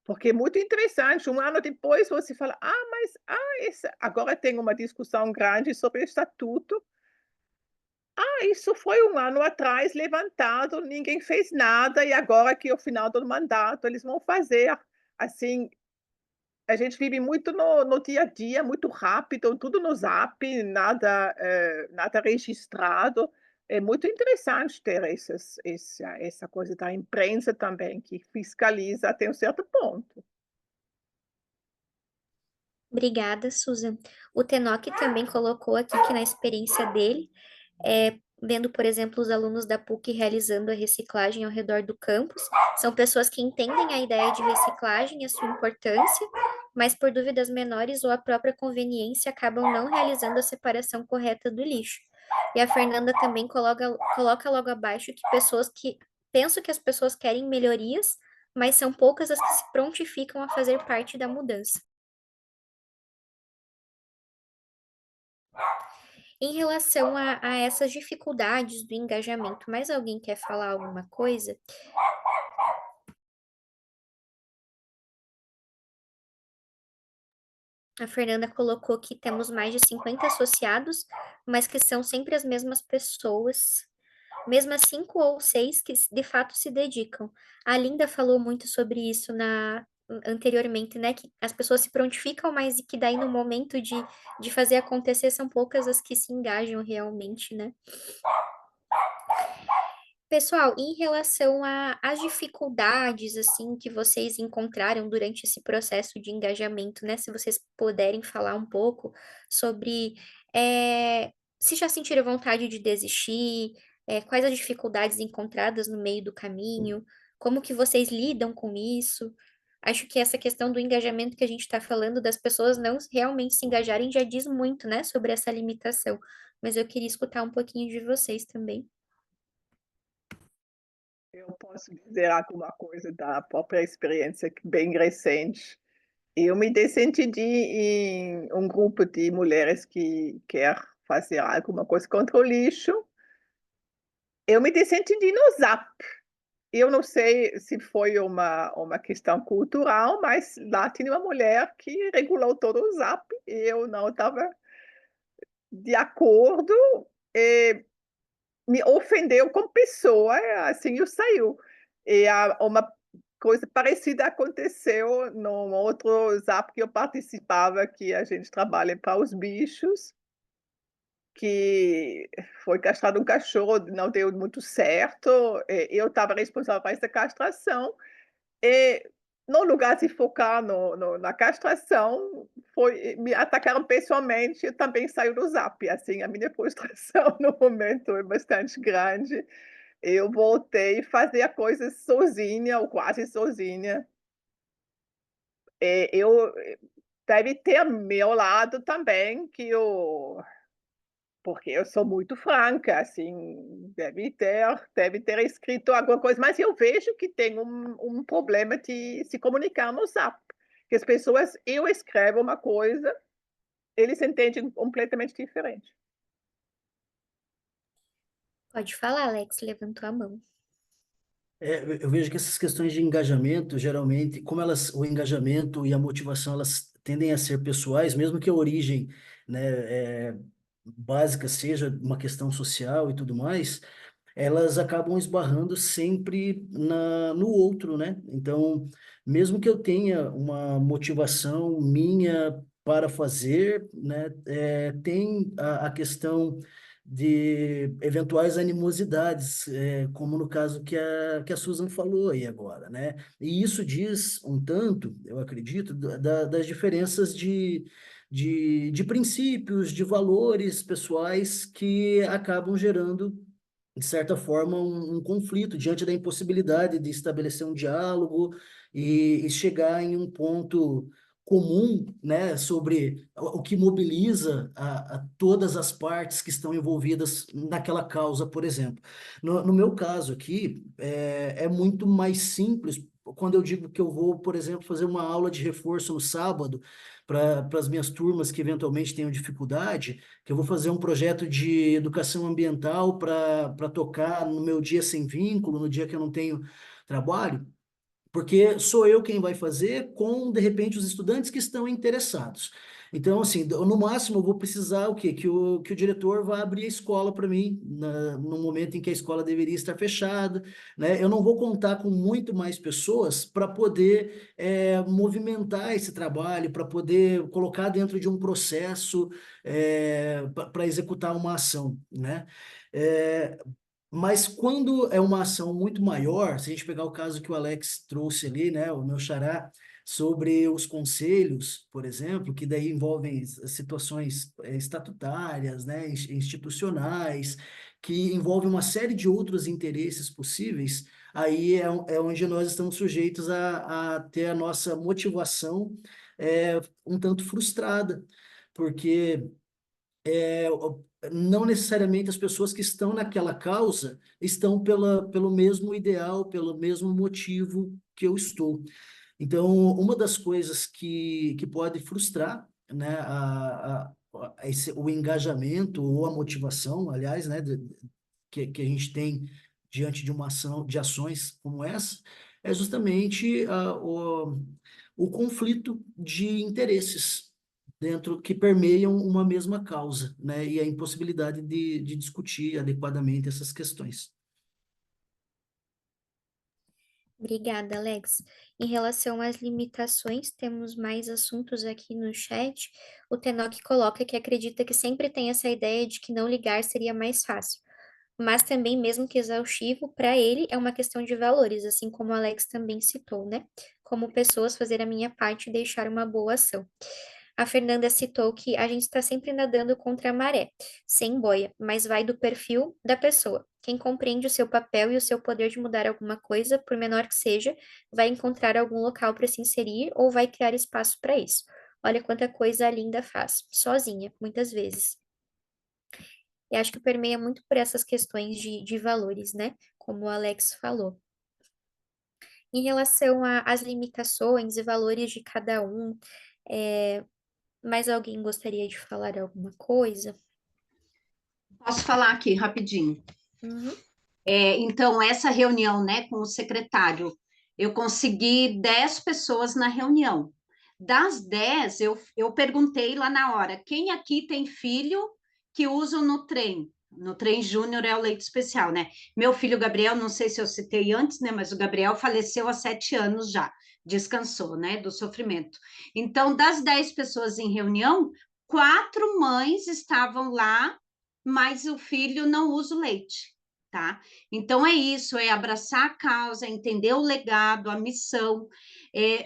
porque é muito interessante, 1 ano depois você fala: "Ah, mas, agora tem uma discussão grande sobre o estatuto. Isso foi 1 ano atrás levantado, ninguém fez nada e agora que é o final do mandato eles vão fazer". Assim, a gente vive muito no dia a dia, muito rápido, tudo no Zap, nada registrado. É muito interessante ter essa coisa da imprensa também, que fiscaliza até um certo ponto. Obrigada, Susan. O Tenoch também colocou aqui que na experiência dele, vendo, por exemplo, os alunos da PUC realizando a reciclagem ao redor do campus, são pessoas que entendem a ideia de reciclagem e a sua importância, mas por dúvidas menores ou a própria conveniência acabam não realizando a separação correta do lixo. E a Fernanda também coloca logo abaixo que penso que as pessoas querem melhorias, mas são poucas as que se prontificam a fazer parte da mudança. Em relação a essas dificuldades do engajamento, mais alguém quer falar alguma coisa? A Fernanda colocou que temos mais de 50 associados, mas que são sempre as mesmas pessoas, mesmas 5 ou 6 que de fato se dedicam. A Linda falou muito sobre isso anteriormente, né? Que as pessoas se prontificam, mas e que daí no momento de fazer acontecer são poucas as que se engajam realmente, né? Pessoal, em relação às dificuldades, assim, que vocês encontraram durante esse processo de engajamento, né? Se vocês puderem falar um pouco sobre se já sentiram vontade de desistir, quais as dificuldades encontradas no meio do caminho, como que vocês lidam com isso. Acho que essa questão do engajamento que a gente está falando, das pessoas não realmente se engajarem, já diz muito, né, sobre essa limitação. Mas eu queria escutar um pouquinho de vocês também. Eu posso dizer alguma coisa da própria experiência bem recente. Eu me decidi em um grupo de mulheres que quer fazer alguma coisa contra o lixo. Eu me decidi no Zap. Eu não sei se foi uma questão cultural, mas lá tinha uma mulher que regulou todo o Zap e eu não estava de acordo, e me ofendeu como pessoa, assim, eu saiu. E uma coisa parecida aconteceu num outro Zap que eu participava, que a gente trabalha para os bichos, que foi castrado um cachorro, não deu muito certo, eu estava responsável por essa castração, e no lugar de focar na castração, me atacaram pessoalmente, eu também saio do Zap, assim, a minha frustração no momento é bastante grande. Eu voltei a fazer a coisa sozinha ou quase sozinha. Eu deve ter meu lado também que eu porque eu sou muito franca, assim, deve ter escrito alguma coisa, mas eu vejo que tem um problema de se comunicar no Zap, que as pessoas eu escrevo uma coisa, eles entendem completamente diferente. Pode falar, Alex, levantou a mão. Eu vejo que essas questões de engajamento, geralmente, como o engajamento e a motivação, elas tendem a ser pessoais, mesmo que a origem, né, básica seja uma questão social e tudo mais, elas acabam esbarrando sempre no outro, né? Então, mesmo que eu tenha uma motivação minha para fazer, né, tem a questão de eventuais animosidades, como no caso que a Susan falou aí agora, né? E isso diz um tanto, eu acredito, das diferenças de princípios, de valores pessoais que acabam gerando de certa forma, um conflito diante da impossibilidade de estabelecer um diálogo e chegar em um ponto comum, né, sobre o que mobiliza a todas as partes que estão envolvidas naquela causa, por exemplo. No meu caso aqui, é muito mais simples quando eu digo que eu vou, por exemplo, fazer uma aula de reforço no sábado para as minhas turmas que eventualmente tenham dificuldade, que eu vou fazer um projeto de educação ambiental para tocar no meu dia sem vínculo, no dia que eu não tenho trabalho, porque sou eu quem vai fazer com, de repente, os estudantes que estão interessados. Então, assim, no máximo eu vou precisar o quê? Que o diretor vá abrir a escola para mim, no momento em que a escola deveria estar fechada, né? Eu não vou contar com muito mais pessoas para poder movimentar esse trabalho, para poder colocar dentro de um processo para executar uma ação, né? É, mas quando é uma ação muito maior, se a gente pegar o caso que o Alex trouxe ali, né, o meu xará, sobre os conselhos, por exemplo, que daí envolvem situações estatutárias, né, institucionais, que envolvem uma série de outros interesses possíveis, aí é onde nós estamos sujeitos a ter a nossa motivação um tanto frustrada, porque não necessariamente as pessoas que estão naquela causa estão pelo mesmo ideal, pelo mesmo motivo que eu estou. Então, uma das coisas que pode frustrar, né, o engajamento ou a motivação, aliás, né, que a gente tem diante de uma ação, de ações como essa, é justamente o conflito de interesses dentro que permeiam uma mesma causa, né, e a impossibilidade de discutir adequadamente essas questões. Obrigada, Alex. Em relação às limitações, temos mais assuntos aqui no chat. O Tenoch coloca que acredita que sempre tem essa ideia de que não ligar seria mais fácil. Mas também, mesmo que exaustivo, para ele é uma questão de valores, assim como o Alex também citou, né? Como pessoas, fazer a minha parte e deixar uma boa ação. A Fernanda citou que a gente está sempre nadando contra a maré, sem boia, mas vai do perfil da pessoa. Quem compreende o seu papel e o seu poder de mudar alguma coisa, por menor que seja, vai encontrar algum local para se inserir ou vai criar espaço para isso. Olha quanta coisa a Linda faz, sozinha, muitas vezes. E acho que permeia muito por essas questões de valores, né? Como o Alex falou. Em relação às limitações e valores de cada um, é, mais alguém gostaria de falar alguma coisa? Posso falar aqui rapidinho? Uhum. Então, essa reunião, né, com o secretário, eu consegui 10 pessoas na reunião. Das 10, eu perguntei lá na hora, quem aqui tem filho que usa no trem? No trem Júnior é o leite especial, né? Meu filho Gabriel, não sei se eu citei antes, né? Mas o Gabriel faleceu há 7 anos já, descansou, né? Do sofrimento. Então, das 10 pessoas em reunião, 4 mães estavam lá, mas o filho não usa o leite, tá? Então é isso, é abraçar a causa, é entender o legado, a missão.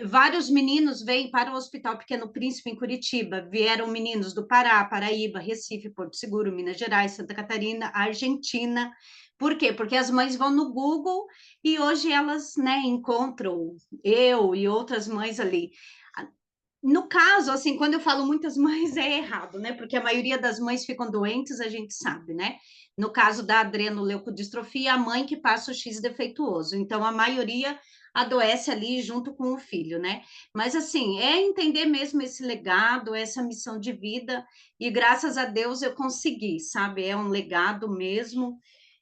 Vários meninos vêm para o Hospital Pequeno Príncipe em Curitiba, vieram meninos do Pará, Paraíba, Recife, Porto Seguro, Minas Gerais, Santa Catarina, Argentina. Por quê? Porque as mães vão no Google e hoje elas, né, encontram eu e outras mães ali. No caso, assim, quando eu falo muitas mães, é errado, né? Porque a maioria das mães ficam doentes, a gente sabe, né? No caso da adrenoleucodistrofia, a mãe que passa o X defeituoso. Então, a maioria adoece ali junto com o filho, né? Mas, assim, é entender mesmo esse legado, essa missão de vida, e graças a Deus eu consegui, sabe? É um legado mesmo,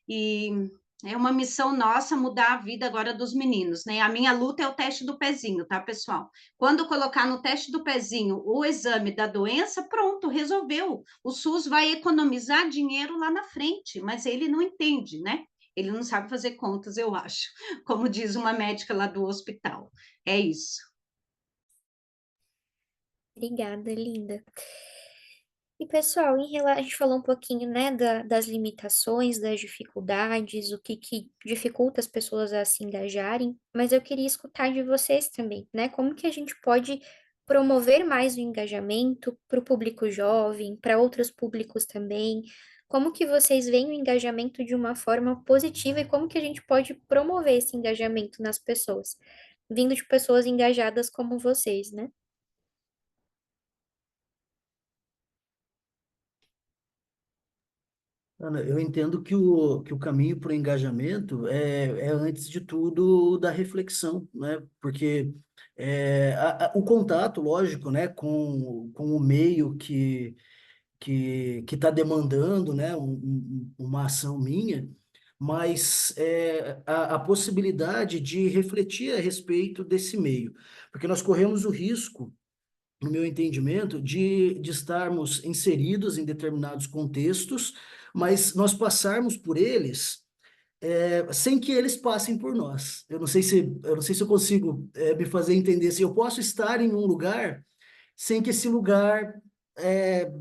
e é uma missão nossa mudar a vida agora dos meninos, né? A minha luta é o teste do pezinho, tá, pessoal? Quando colocar no teste do pezinho o exame da doença, pronto, resolveu. O SUS vai economizar dinheiro lá na frente, mas ele não entende, né? Ele não sabe fazer contas, eu acho, como diz uma médica lá do hospital. É isso. Obrigada, Linda. E, pessoal, a gente falou um pouquinho, né, das limitações, das dificuldades, o que dificulta as pessoas a se engajarem, mas eu queria escutar de vocês também, né? Como que a gente pode promover mais o engajamento para o público jovem, para outros públicos também? como que vocês veem o engajamento de uma forma positiva e como que a gente pode promover esse engajamento nas pessoas, vindo de pessoas engajadas como vocês, né? Ana, eu entendo que o caminho para o engajamento é, antes de tudo, da reflexão, né? Porque o contato, lógico, né, com o meio que está demandando, né, uma ação minha, mas a possibilidade de refletir a respeito desse meio. Porque nós corremos o risco, no meu entendimento, de estarmos inseridos em determinados contextos, mas nós passarmos por eles sem que eles passem por nós. Eu não sei se eu consigo me fazer entender. Se eu posso estar em um lugar sem que esse lugar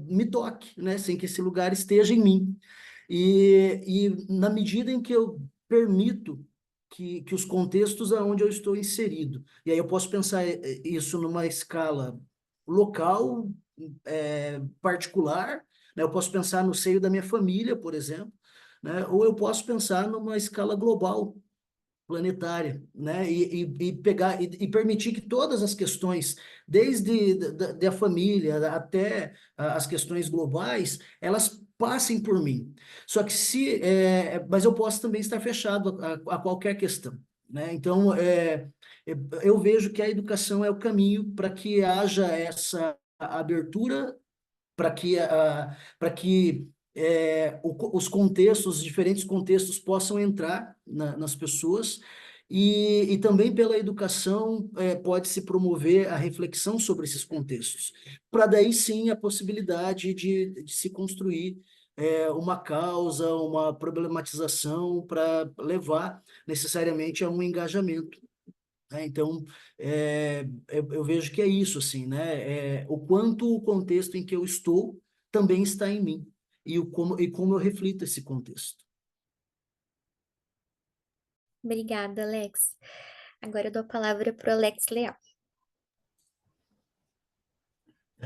me toque, né? Sem que esse lugar esteja em mim. E na medida em que eu permito que os contextos aonde eu estou inserido, e aí eu posso pensar isso numa escala local, particular, né? Eu posso pensar no seio da minha família, por exemplo, né? Ou eu posso pensar numa escala global, planetária, né? E pegar e permitir que todas as questões, desde da família até as questões globais, elas passem por mim. Só que mas eu posso também estar fechado a qualquer questão, né? Então, eu vejo que a educação é o caminho para que haja essa abertura para que os contextos, os diferentes contextos possam entrar nas pessoas e também pela educação pode-se promover a reflexão sobre esses contextos, para daí sim a possibilidade de se construir uma causa, uma problematização para levar necessariamente a um engajamento, né? Então, eu vejo que é isso, assim, né? O quanto o contexto em que eu estou também está em mim e como eu reflito esse contexto. Obrigada, Alex. Agora eu dou a palavra para o Alex Leal.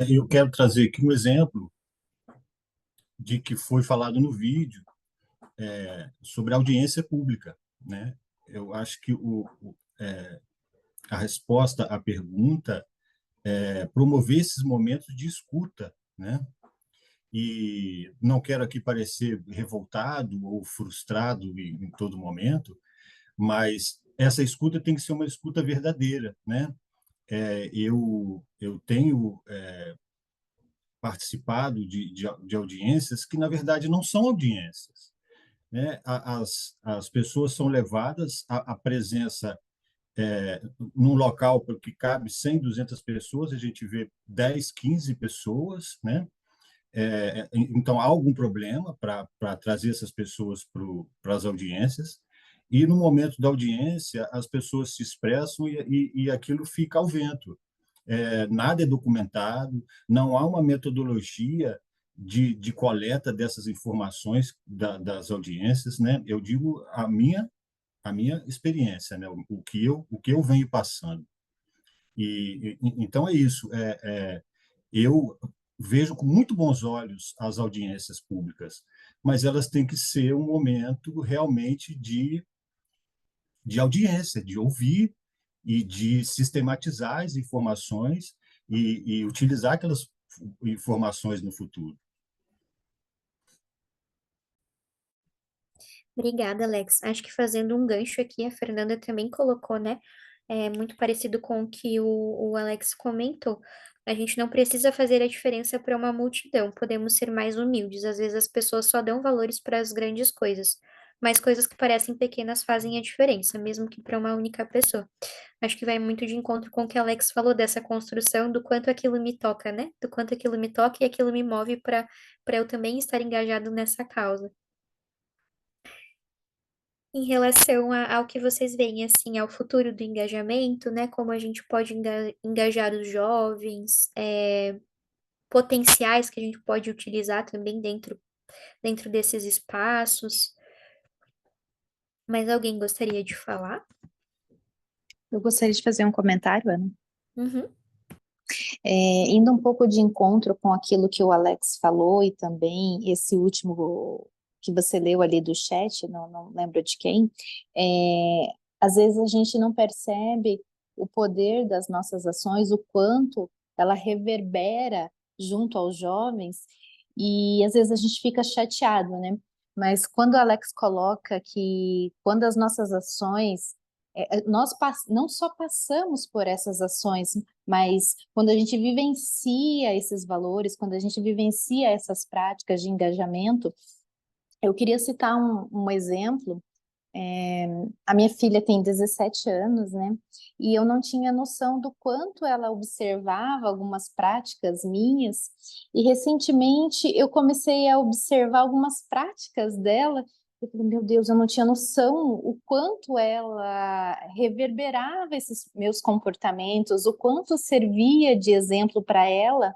Eu quero trazer aqui um exemplo de que foi falado no vídeo sobre audiência pública, né? Eu acho que a resposta à pergunta é promover esses momentos de escuta, né? E não quero aqui parecer revoltado ou frustrado em todo momento, mas essa escuta tem que ser uma escuta verdadeira, né? Eu tenho participado de audiências que, na verdade, não são audiências, né? As pessoas são levadas à presença num local que cabe 100, 200 pessoas, a gente vê 10, 15 pessoas, né? Então, há algum problema para trazer essas pessoas para as audiências, e no momento da audiência, as pessoas se expressam e aquilo fica ao vento. Nada é documentado, não há uma metodologia de coleta dessas informações das audiências, né? Eu digo a minha experiência, né? O que eu venho passando. Então é isso. Eu vejo com muito bons olhos as audiências públicas, mas elas têm que ser um momento realmente de audiência, de ouvir e de sistematizar as informações e utilizar aquelas informações no futuro. Obrigada, Alex. Acho que fazendo um gancho aqui, a Fernanda também colocou, né? É muito parecido com o que o Alex comentou. A gente não precisa fazer a diferença para uma multidão, podemos ser mais humildes. Às vezes as pessoas só dão valores para as grandes coisas, mas coisas que parecem pequenas fazem a diferença, mesmo que para uma única pessoa. Acho que vai muito de encontro com o que a Alex falou dessa construção, do quanto aquilo me toca, né? Do quanto aquilo me toca e aquilo me move para eu também estar engajado nessa causa. Em relação ao que vocês veem, assim, ao futuro do engajamento, né? Como a gente pode engajar os jovens, potenciais que a gente pode utilizar também dentro desses espaços. Mas alguém gostaria de falar? Eu gostaria de fazer um comentário, Ana. Uhum. Indo um pouco de encontro com aquilo que o Alex falou e também esse último que você leu ali do chat, não lembro de quem, às vezes a gente não percebe o poder das nossas ações, o quanto ela reverbera junto aos jovens, e às vezes a gente fica chateado, né? Mas quando o Alex coloca que quando as nossas ações, não só passamos por essas ações, mas quando a gente vivencia esses valores, quando a gente vivencia essas práticas de engajamento, eu queria citar um exemplo. A minha filha tem 17 anos, né? E eu não tinha noção do quanto ela observava algumas práticas minhas, e recentemente eu comecei a observar algumas práticas dela. Eu falei, meu Deus, eu não tinha noção o quanto ela reverberava esses meus comportamentos, o quanto servia de exemplo para ela,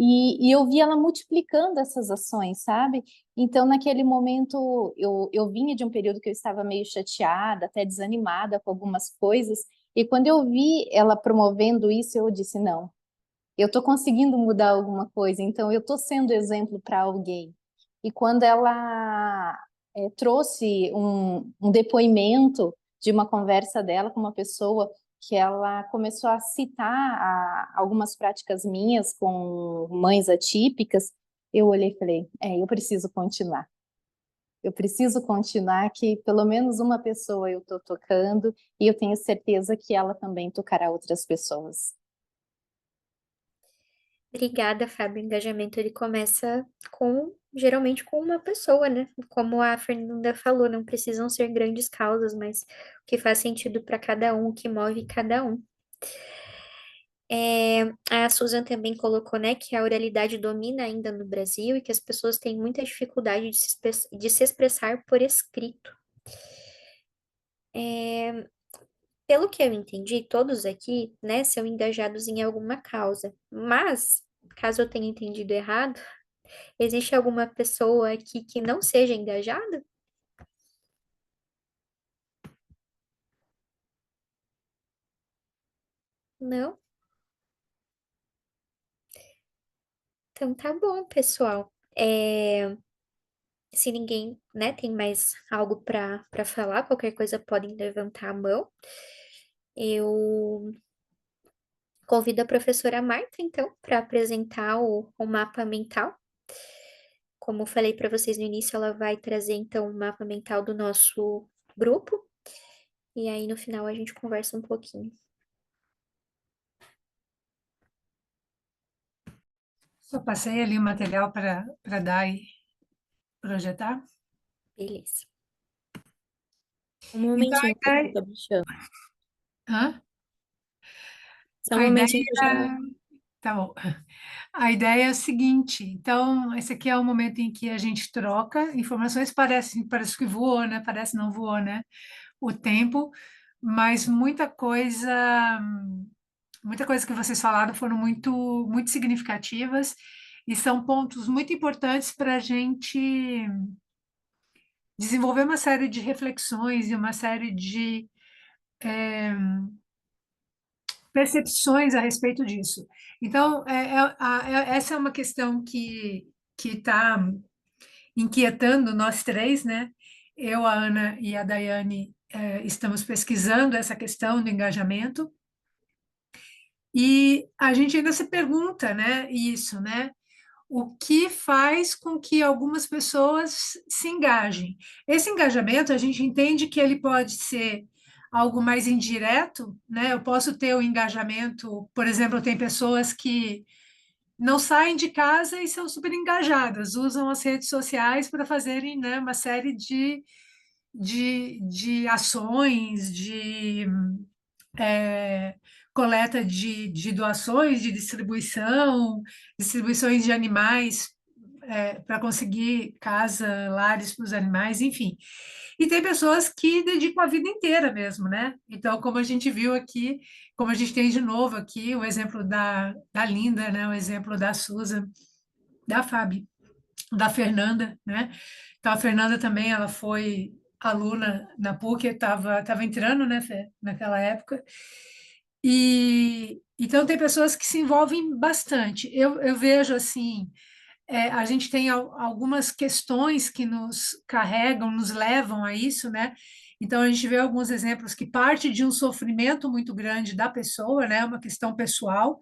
e eu vi ela multiplicando essas ações, sabe? Então, naquele momento, eu vinha de um período que eu estava meio chateada, até desanimada com algumas coisas, e quando eu vi ela promovendo isso, eu disse: não, eu estou conseguindo mudar alguma coisa, então eu estou sendo exemplo para alguém. E quando ela trouxe um depoimento de uma conversa dela com uma pessoa, que ela começou a citar algumas práticas minhas com mães atípicas, eu olhei e falei, eu preciso continuar. Eu preciso continuar, que pelo menos uma pessoa eu estou tocando, e eu tenho certeza que ela também tocará outras pessoas. Obrigada, Fábio. O engajamento ele começa geralmente com uma pessoa, né? Como a Fernanda falou, não precisam ser grandes causas, mas o que faz sentido para cada um, o que move cada um. A Susan também colocou, né, que a oralidade domina ainda no Brasil e que as pessoas têm muita dificuldade de se expressar por escrito. Pelo que eu entendi, todos aqui, né, são engajados em alguma causa, mas, caso eu tenha entendido errado, existe alguma pessoa aqui que não seja engajada? Não? Então tá bom, pessoal. Se ninguém, né, tem mais algo para falar, qualquer coisa podem levantar a mão. Eu convido a professora Marta, então, para apresentar o mapa mental. Como eu falei para vocês no início, ela vai trazer, então, o mapa mental do nosso grupo. E aí, no final, a gente conversa um pouquinho. Só passei ali o material para dar e projetar. Beleza. Um Então, momentinho, que eu tô deixando. hã? Só um A momentinho que eu já... ideia, tá bom. A ideia é o seguinte, então, esse aqui é o momento em que a gente troca informações, parece que voou, né? Parece não voou, né? O tempo, mas muita coisa que vocês falaram foram muito significativas e são pontos muito importantes para a gente desenvolver uma série de reflexões e uma série de percepções a respeito disso. Então, essa é uma questão que está inquietando nós três, né? Eu, a Ana e a Daiane estamos pesquisando essa questão do engajamento, e a gente ainda se pergunta, né, isso, né? O que faz com que algumas pessoas se engajem? Esse engajamento, a gente entende que ele pode ser algo mais indireto, né? Eu posso ter o engajamento, por exemplo, tem pessoas que não saem de casa e são super engajadas, usam as redes sociais para fazerem, né, uma série de ações, de coleta de doações, de distribuições de animais para conseguir casa, lares para os animais, enfim. E tem pessoas que dedicam a vida inteira mesmo, né? Então, como a gente viu aqui, como a gente tem de novo aqui, o exemplo da Linda, né? O exemplo da Susan, da Fábio, da Fernanda, né? Então, a Fernanda também, ela foi aluna na PUC, estava entrando, né, Fê, naquela época, Então, tem pessoas que se envolvem bastante. Eu vejo assim, a gente tem algumas questões que nos carregam, nos levam a isso, né? Então, a gente vê alguns exemplos que parte de um sofrimento muito grande da pessoa, né? Uma questão pessoal.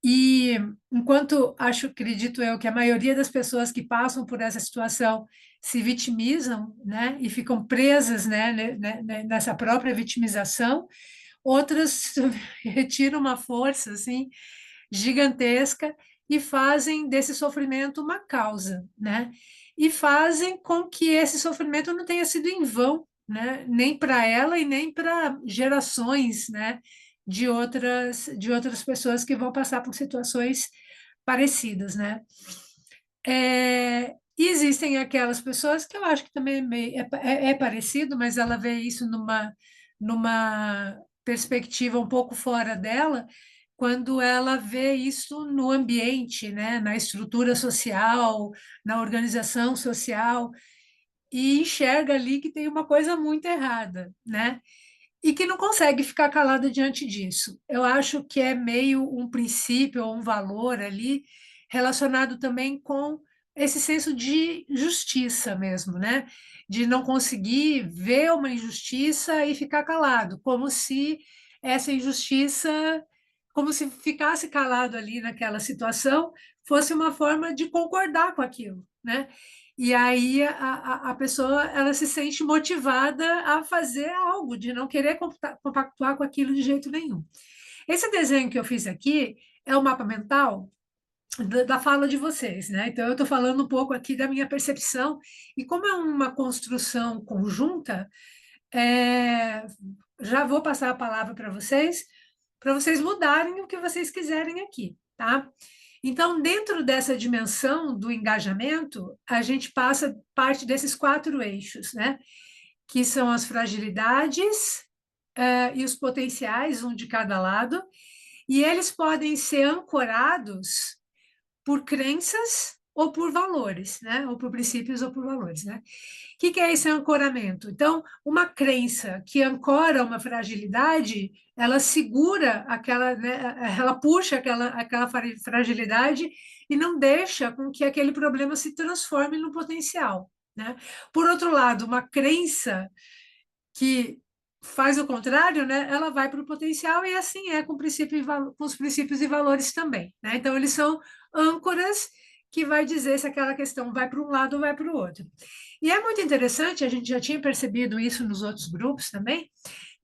E enquanto acredito eu, que a maioria das pessoas que passam por essa situação se vitimizam, né? E ficam presas, né? Nessa própria vitimização, outras retiram uma força, assim, gigantesca e fazem desse sofrimento uma causa, né? E fazem com que esse sofrimento não tenha sido em vão, né? Nem para ela e nem para gerações, né? De outras pessoas que vão passar por situações parecidas, né? E existem aquelas pessoas que eu acho que também é parecido, mas ela vê isso numa perspectiva um pouco fora dela, quando ela vê isso no ambiente, né, na estrutura social, na organização social, e enxerga ali que tem uma coisa muito errada, né? E que não consegue ficar calada diante disso. Eu acho que é meio um princípio ou um valor ali relacionado também com esse senso de justiça mesmo, né? De não conseguir ver uma injustiça e ficar calado, como se essa injustiça, como se ficasse calado ali naquela situação, fosse uma forma de concordar com aquilo, né? E aí a pessoa ela se sente motivada a fazer algo, de não querer compactuar com aquilo de jeito nenhum. Esse desenho que eu fiz aqui é o mapa mental da fala de vocês, né? Então eu estou falando um pouco aqui da minha percepção, e como é uma construção conjunta, é, já vou passar a palavra para vocês mudarem o que vocês quiserem aqui, tá? Então, dentro dessa dimensão do engajamento, a gente passa parte desses 4 eixos, né? Que são as fragilidades, e os potenciais, um de cada lado, e eles podem ser ancorados por crenças ou por valores, né? Ou por princípios ou por valores, né? O que é esse ancoramento? Então, uma crença que ancora uma fragilidade, ela segura aquela, né, ela puxa aquela fragilidade e não deixa com que aquele problema se transforme no potencial, né? Por outro lado, uma crença que faz o contrário, né, ela vai para o potencial, e assim é com os princípios e valores também, né? Então, eles são âncoras que vai dizer se aquela questão vai para um lado ou vai para o outro. E é muito interessante, a gente já tinha percebido isso nos outros grupos também,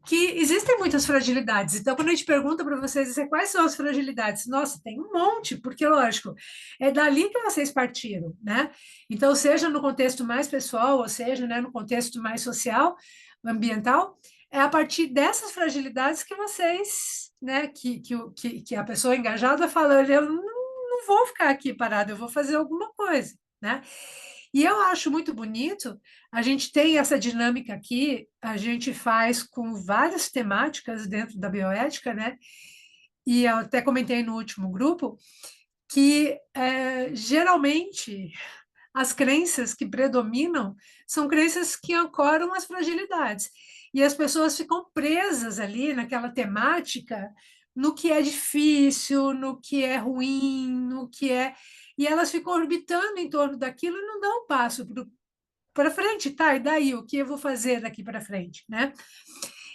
que existem muitas fragilidades. Então, quando a gente pergunta para vocês quais são as fragilidades, nossa, tem um monte, porque, lógico, é dali que vocês partiram, né? Então, seja no contexto mais pessoal, ou seja, né, no contexto mais social, ambiental, é a partir dessas fragilidades que vocês, né, que a pessoa engajada fala, eu não vou ficar aqui parada, eu vou fazer alguma coisa, né? E eu acho muito bonito, a gente tem essa dinâmica aqui, a gente faz com várias temáticas dentro da bioética, né? E eu até comentei no último grupo que geralmente as crenças que predominam são crenças que ancoram as fragilidades. E as pessoas ficam presas ali naquela temática, no que é difícil, no que é ruim, no que é. E elas ficam orbitando em torno daquilo e não dão um passo para frente, tá? E daí, o que eu vou fazer daqui para frente, né?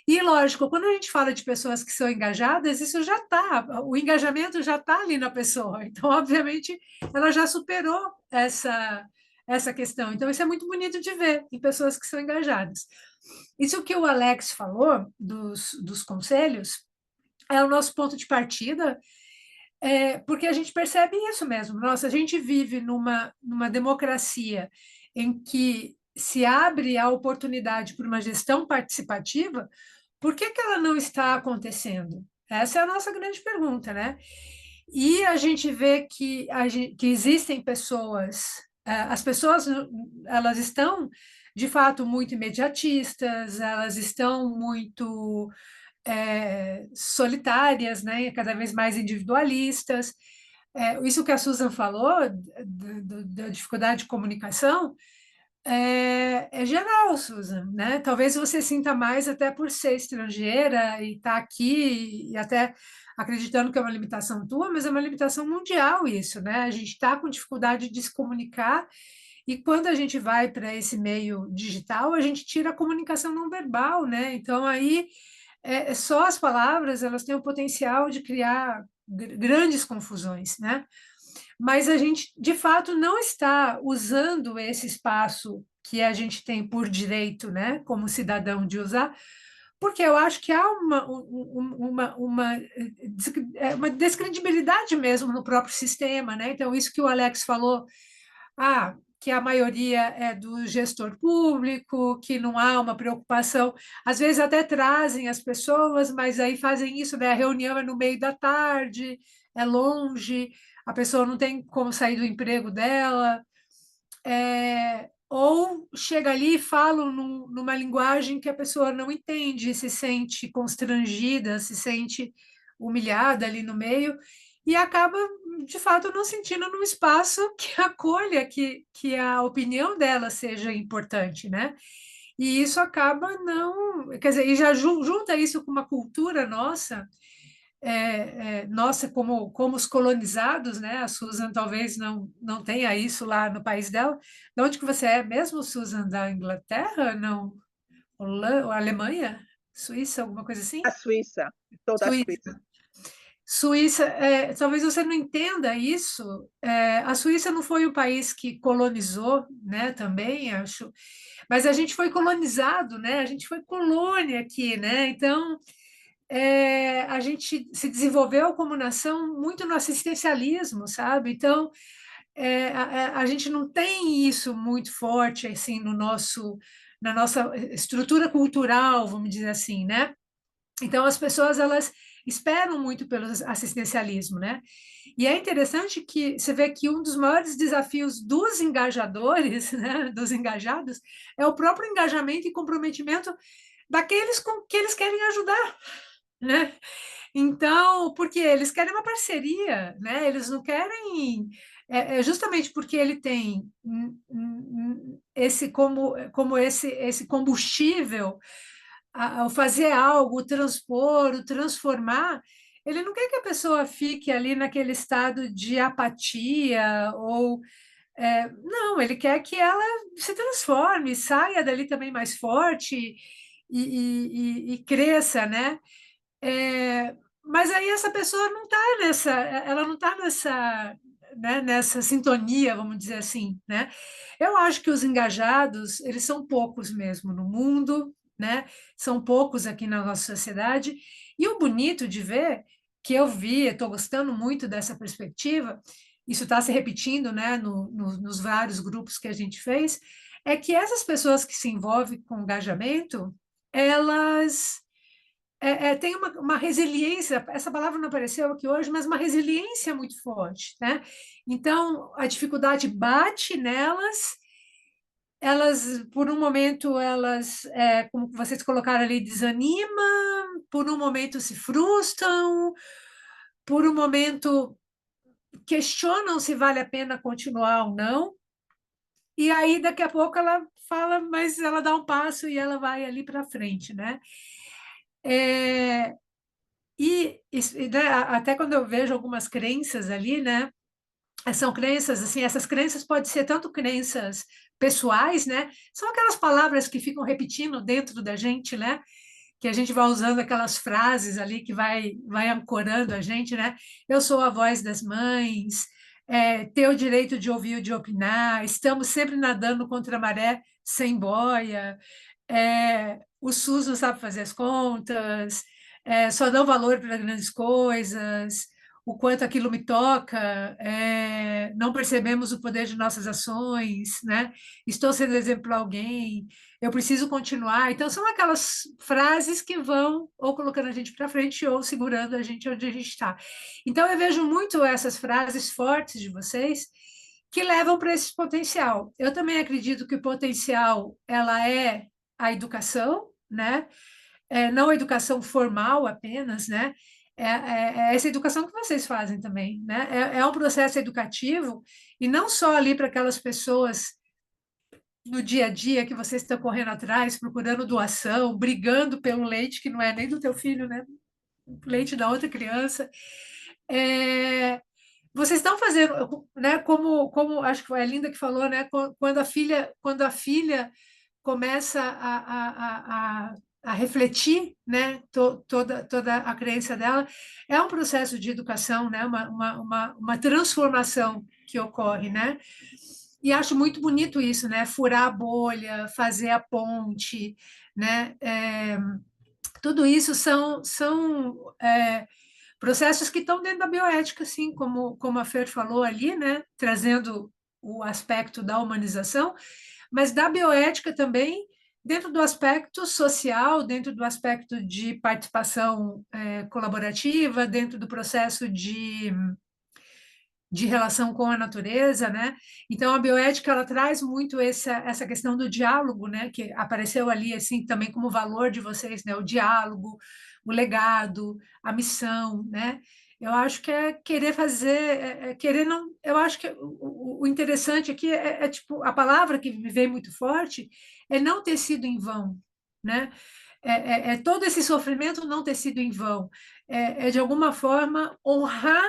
E, lógico, quando a gente fala de pessoas que são engajadas, isso já está, o engajamento já está ali na pessoa. Então, obviamente, ela já superou essa questão. Então, isso é muito bonito de ver em pessoas que são engajadas. Isso que o Alex falou dos conselhos é o nosso ponto de partida, porque a gente percebe isso mesmo. Nossa, a gente vive numa democracia em que se abre a oportunidade para uma gestão participativa. Por que ela não está acontecendo? Essa é a nossa grande pergunta, né? E a gente vê que existem pessoas, as pessoas, elas estão, de fato, muito imediatistas, elas estão muito solitárias, né? Cada vez mais individualistas. Isso que a Susan falou, da dificuldade de comunicação, é geral, Susan, né? Talvez você sinta mais até por ser estrangeira e estar aqui, e até acreditando que é uma limitação tua, mas é uma limitação mundial isso, né? A gente está com dificuldade de se comunicar, e quando a gente vai para esse meio digital, a gente tira a comunicação não verbal, né? Então, aí, só as palavras, elas têm o potencial de criar grandes confusões, né? Mas a gente, de fato, não está usando esse espaço que a gente tem por direito, né, como cidadão de usar, porque eu acho que há uma descredibilidade mesmo no próprio sistema, né? Então, isso que o Alex falou, que a maioria é do gestor público, que não há uma preocupação, às vezes até trazem as pessoas, mas aí fazem isso, né? A reunião é no meio da tarde, é longe, a pessoa não tem como sair do emprego dela, ou chega ali e fala numa linguagem que a pessoa não entende, se sente constrangida, se sente humilhada ali no meio, e acaba, de fato, não sentindo num espaço que acolha, que a opinião dela seja importante, né? E isso acaba não... Quer dizer, e já junta isso com uma cultura nossa, nossa, como os colonizados, né? A Susan talvez não tenha isso lá no país dela. De onde que você é mesmo, Susan? Da Inglaterra? Não? Alemanha? Suíça? Alguma coisa assim? A Suíça, toda a Suíça. Suíça. Suíça, talvez você não entenda isso. A Suíça não foi o país que colonizou, né? Também acho, mas a gente foi colonizado, né? A gente foi colônia aqui, né? Então a gente se desenvolveu como nação muito no assistencialismo, sabe? Então a gente não tem isso muito forte assim na nossa estrutura cultural, vamos dizer assim, né? Então, as pessoas, elas esperam muito pelo assistencialismo, né? E é interessante que você vê que um dos maiores desafios dos engajadores, né, dos engajados, é o próprio engajamento e comprometimento daqueles com que eles querem ajudar, né? Então, porque eles querem uma parceria, né? Eles não querem... justamente porque ele tem esse como esse combustível ao fazer algo, transpor, o transformar, ele não quer que a pessoa fique ali naquele estado de apatia ou não, ele quer que ela se transforme, saia dali também mais forte e cresça, né? Mas aí essa pessoa não está ela não está né, nessa sintonia, vamos dizer assim, né? Eu acho que os engajados, eles são poucos mesmo no mundo, né? São poucos aqui na nossa sociedade, e o bonito de ver, que eu vi, estou gostando muito dessa perspectiva, isso está se repetindo, né, nos vários grupos que a gente fez, é que essas pessoas que se envolvem com engajamento, elas tem uma resiliência, essa palavra não apareceu aqui hoje, mas uma resiliência muito forte, né? Então, a dificuldade bate nelas, elas, por um momento, como vocês colocaram ali, desanimam, por um momento se frustram, por um momento questionam se vale a pena continuar ou não, e aí, daqui a pouco, ela fala, mas ela dá um passo e ela vai ali para frente, né? Né, até quando eu vejo algumas crenças ali, né? São crenças, assim, essas crenças podem ser tanto crenças pessoais, né? São aquelas palavras que ficam repetindo dentro da gente, né? Que a gente vai usando aquelas frases ali que vai ancorando a gente, né? Eu sou a voz das mães, ter o direito de ouvir e de opinar, estamos sempre nadando contra a maré sem boia, o SUS não sabe fazer as contas, só dão valor para grandes coisas, o quanto aquilo me toca, não percebemos o poder de nossas ações, né? Estou sendo exemplo para alguém, eu preciso continuar. Então, são aquelas frases que vão ou colocando a gente para frente ou segurando a gente onde a gente está. Então, eu vejo muito essas frases fortes de vocês que levam para esse potencial. Eu também acredito que o potencial ela é a educação, né? Não a educação formal apenas, né? É essa educação que vocês fazem também, né? É um processo educativo e não só ali para aquelas pessoas no dia a dia que vocês estão correndo atrás, procurando doação, brigando pelo leite que não é nem do teu filho, né? leite da outra criança. Vocês estão fazendo, né, como acho que foi a Linda que falou, né, quando a filha começa a refletir, né, toda a crença dela, é um processo de educação, né, uma transformação que ocorre, né? E acho muito bonito isso, né? Furar a bolha, fazer a ponte, né? Tudo isso são processos que estão dentro da bioética, assim, como a Fer falou ali, né? Trazendo o aspecto da humanização, mas da bioética também dentro do aspecto social, dentro do aspecto de participação colaborativa, dentro do processo de relação com a natureza, né? Então a bioética ela traz muito essa questão do diálogo, né? Que apareceu ali assim também como valor de vocês, né? O diálogo, o legado, a missão, né? Eu acho que é querer fazer, querer não. Eu acho que o interessante aqui tipo a palavra que me veio muito forte é não ter sido em vão, né? Todo esse sofrimento não ter sido em vão, de alguma forma honrar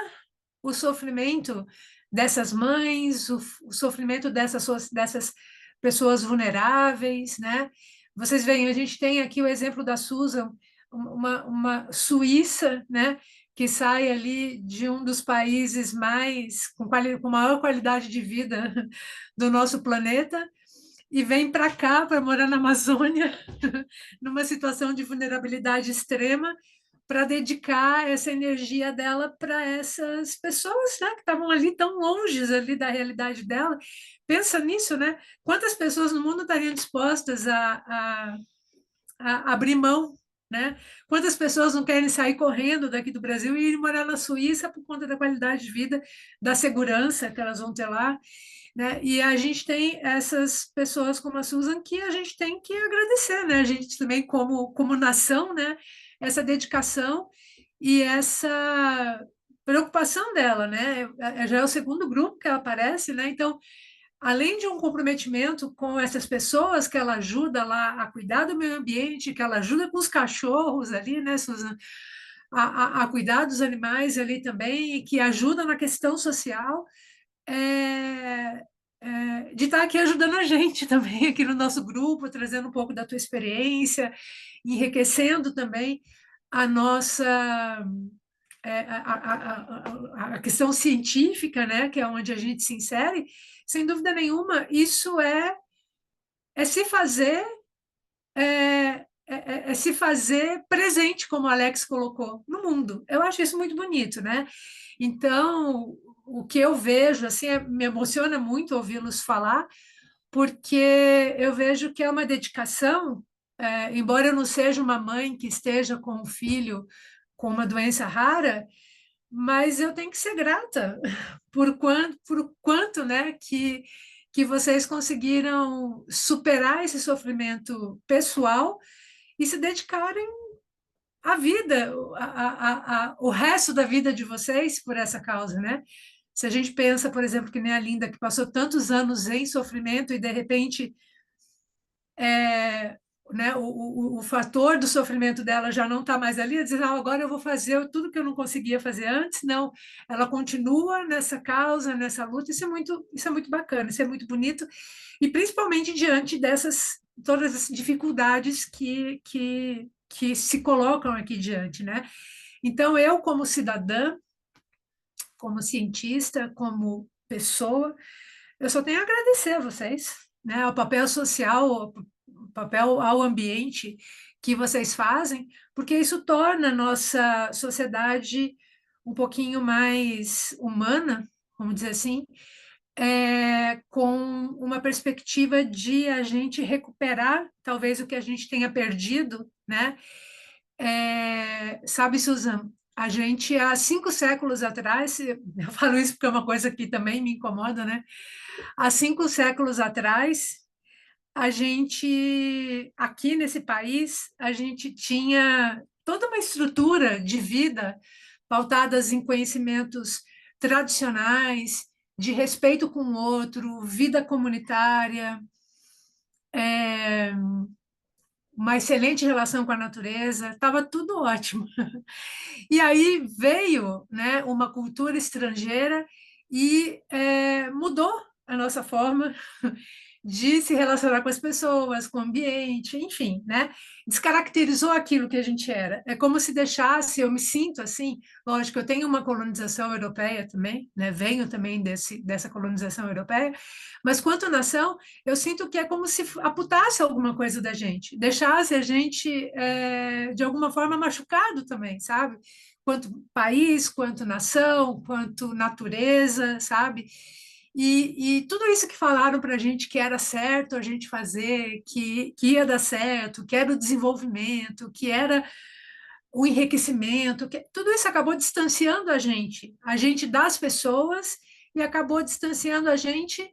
o sofrimento dessas mães, o sofrimento dessas pessoas vulneráveis, né? Vocês veem, a gente tem aqui o exemplo da Susan, uma suíça, né? Que sai ali de um dos países com maior qualidade de vida do nosso planeta e vem para cá para morar na Amazônia, numa situação de vulnerabilidade extrema, para dedicar essa energia dela para essas pessoas, né, que estavam ali tão longe ali da realidade dela. Pensa nisso, né? Quantas pessoas no mundo estariam dispostas a abrir mão, né? Quantas pessoas não querem sair correndo daqui do Brasil e ir morar na Suíça por conta da qualidade de vida, da segurança que elas vão ter lá, né? E a gente tem essas pessoas como a Susan que a gente tem que agradecer, né? A gente também como nação, né? Essa dedicação e essa preocupação dela, né? Já é o segundo grupo que ela aparece, né? Então, além de um comprometimento com essas pessoas que ela ajuda lá a cuidar do meio ambiente, que ela ajuda com os cachorros ali, né, Susan? A cuidar dos animais ali também, e que ajuda na questão social, de estar aqui ajudando a gente também, aqui no nosso grupo, trazendo um pouco da tua experiência, enriquecendo também a nossa a questão científica, né, que é onde a gente se insere, sem dúvida nenhuma, isso se fazer se fazer presente, como o Alex colocou, no mundo. Eu acho isso muito bonito, né? Então, o que eu vejo, assim, me emociona muito ouvi-los falar, porque eu vejo que é uma dedicação, embora eu não seja uma mãe que esteja com um filho com uma doença rara, mas eu tenho que ser grata por quanto, né, que vocês conseguiram superar esse sofrimento pessoal e se dedicarem à vida, o resto da vida de vocês por essa causa, né? Se a gente pensa, por exemplo, que nem a Linda, que passou tantos anos em sofrimento e, de repente, né, o fator do sofrimento dela já não está mais ali, dizer, ah, agora eu vou fazer tudo que eu não conseguia fazer antes. Não, ela continua nessa causa, nessa luta. Isso é muito bacana, isso é muito bonito, e principalmente diante dessas todas as dificuldades que se colocam aqui diante, né? Então, eu, como cidadã, como cientista, como pessoa, eu só tenho a agradecer a vocês, né? O papel social, o papel ao ambiente que vocês fazem, porque isso torna a nossa sociedade um pouquinho mais humana, vamos dizer assim, com uma perspectiva de a gente recuperar talvez o que a gente tenha perdido, né? Sabe, Suzana, a gente há 5 séculos atrás, eu falo isso porque é uma coisa que também me incomoda, né? Há 5 séculos atrás, a gente, aqui nesse país, a gente tinha toda uma estrutura de vida pautadas em conhecimentos tradicionais, de respeito com o outro, vida comunitária, uma excelente relação com a natureza, estava tudo ótimo. E aí veio, né, uma cultura estrangeira e mudou a nossa forma de se relacionar com as pessoas, com o ambiente, enfim, né? Descaracterizou aquilo que a gente era. É como se deixasse, eu me sinto assim, lógico, eu tenho uma colonização europeia também, né? Venho também dessa colonização europeia, mas quanto nação, eu sinto que é como se amputasse alguma coisa da gente, deixasse a gente, de alguma forma, machucado também, sabe? Quanto país, quanto nação, quanto natureza, sabe? E tudo isso que falaram para a gente que era certo a gente fazer, que ia dar certo, que era o desenvolvimento, que era o enriquecimento, tudo isso acabou distanciando a gente das pessoas e acabou distanciando a gente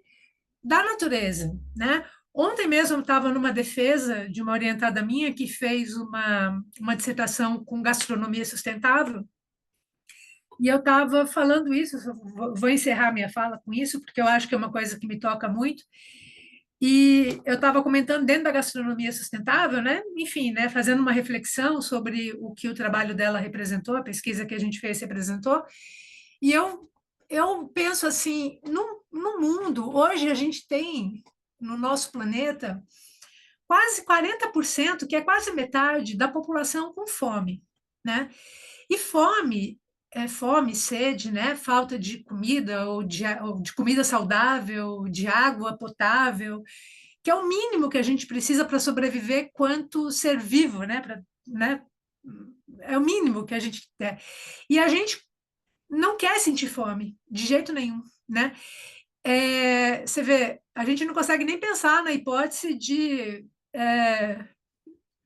da natureza, né? Ontem mesmo eu estava numa defesa de uma orientada minha que fez uma dissertação com gastronomia sustentável, e eu estava falando isso, vou encerrar minha fala com isso, porque eu acho que é uma coisa que me toca muito. E eu estava comentando dentro da gastronomia sustentável, né? Enfim, né? Fazendo uma reflexão sobre o que o trabalho dela representou, a pesquisa que a gente fez representou. E eu penso assim, no mundo, hoje a gente tem no nosso planeta quase 40%, que é quase metade da população com fome, né? E fome é fome, sede, né? Falta de comida ou de comida saudável, de água potável, que é o mínimo que a gente precisa para sobreviver quanto ser vivo, né? Né? É o mínimo que a gente quer. E a gente não quer sentir fome, de jeito nenhum, né? Você vê, a gente não consegue nem pensar na hipótese de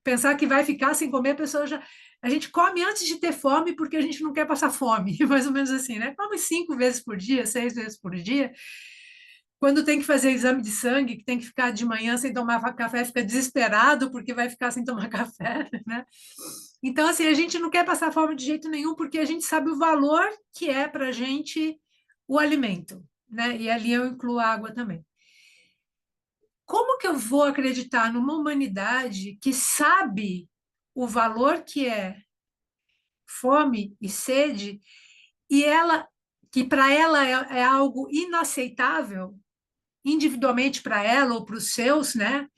pensar que vai ficar sem comer, a pessoa já. A gente come antes de ter fome porque a gente não quer passar fome, mais ou menos assim, né? Come 5 vezes por dia, 6 vezes por dia. Quando tem que fazer exame de sangue, que tem que ficar de manhã sem tomar café, fica desesperado porque vai ficar sem tomar café, né? Então, assim, a gente não quer passar fome de jeito nenhum porque a gente sabe o valor que é para a gente o alimento, né? E ali eu incluo a água também. Como que eu vou acreditar numa humanidade que sabe o valor que é fome e sede e ela que para ela é algo inaceitável individualmente para ela ou para os seus, né?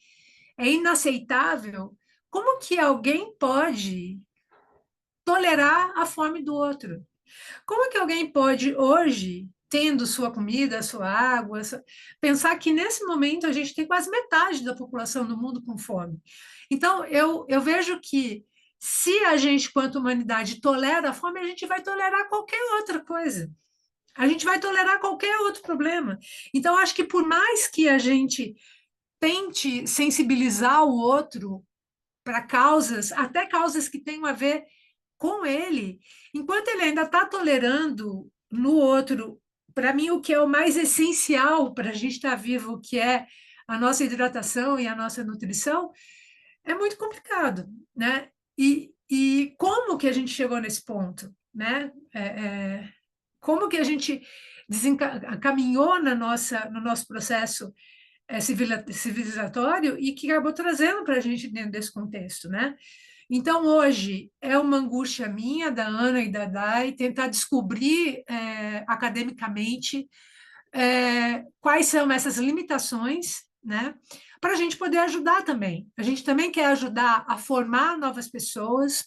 É inaceitável. Como que alguém pode tolerar a fome do outro? Como que alguém pode hoje, tendo sua comida, sua água, pensar que nesse momento a gente tem quase metade da população do mundo com fome? Então, eu vejo que se a gente, quanto humanidade, tolera a fome, a gente vai tolerar qualquer outra coisa. A gente vai tolerar qualquer outro problema. Então, acho que por mais que a gente tente sensibilizar o outro para causas, até causas que tenham a ver com ele, enquanto ele ainda está tolerando no outro, para mim, o que é o mais essencial para a gente estar vivo, que é a nossa hidratação e a nossa nutrição, é muito complicado, né? E como que a gente chegou nesse ponto, né? Como que a gente caminhou no nosso processo civilizatório e que acabou trazendo para a gente dentro desse contexto, né? Então, hoje, é uma angústia minha, da Ana e da Dai, tentar descobrir academicamente quais são essas limitações, né? Para a gente poder ajudar também. A gente também quer ajudar a formar novas pessoas.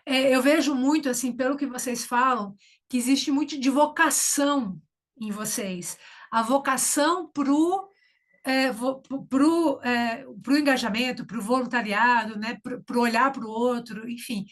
Eu vejo muito, assim, pelo que vocês falam, que existe muito de vocação em vocês. A vocação para o engajamento, para o voluntariado, né? Para olhar para o outro, enfim.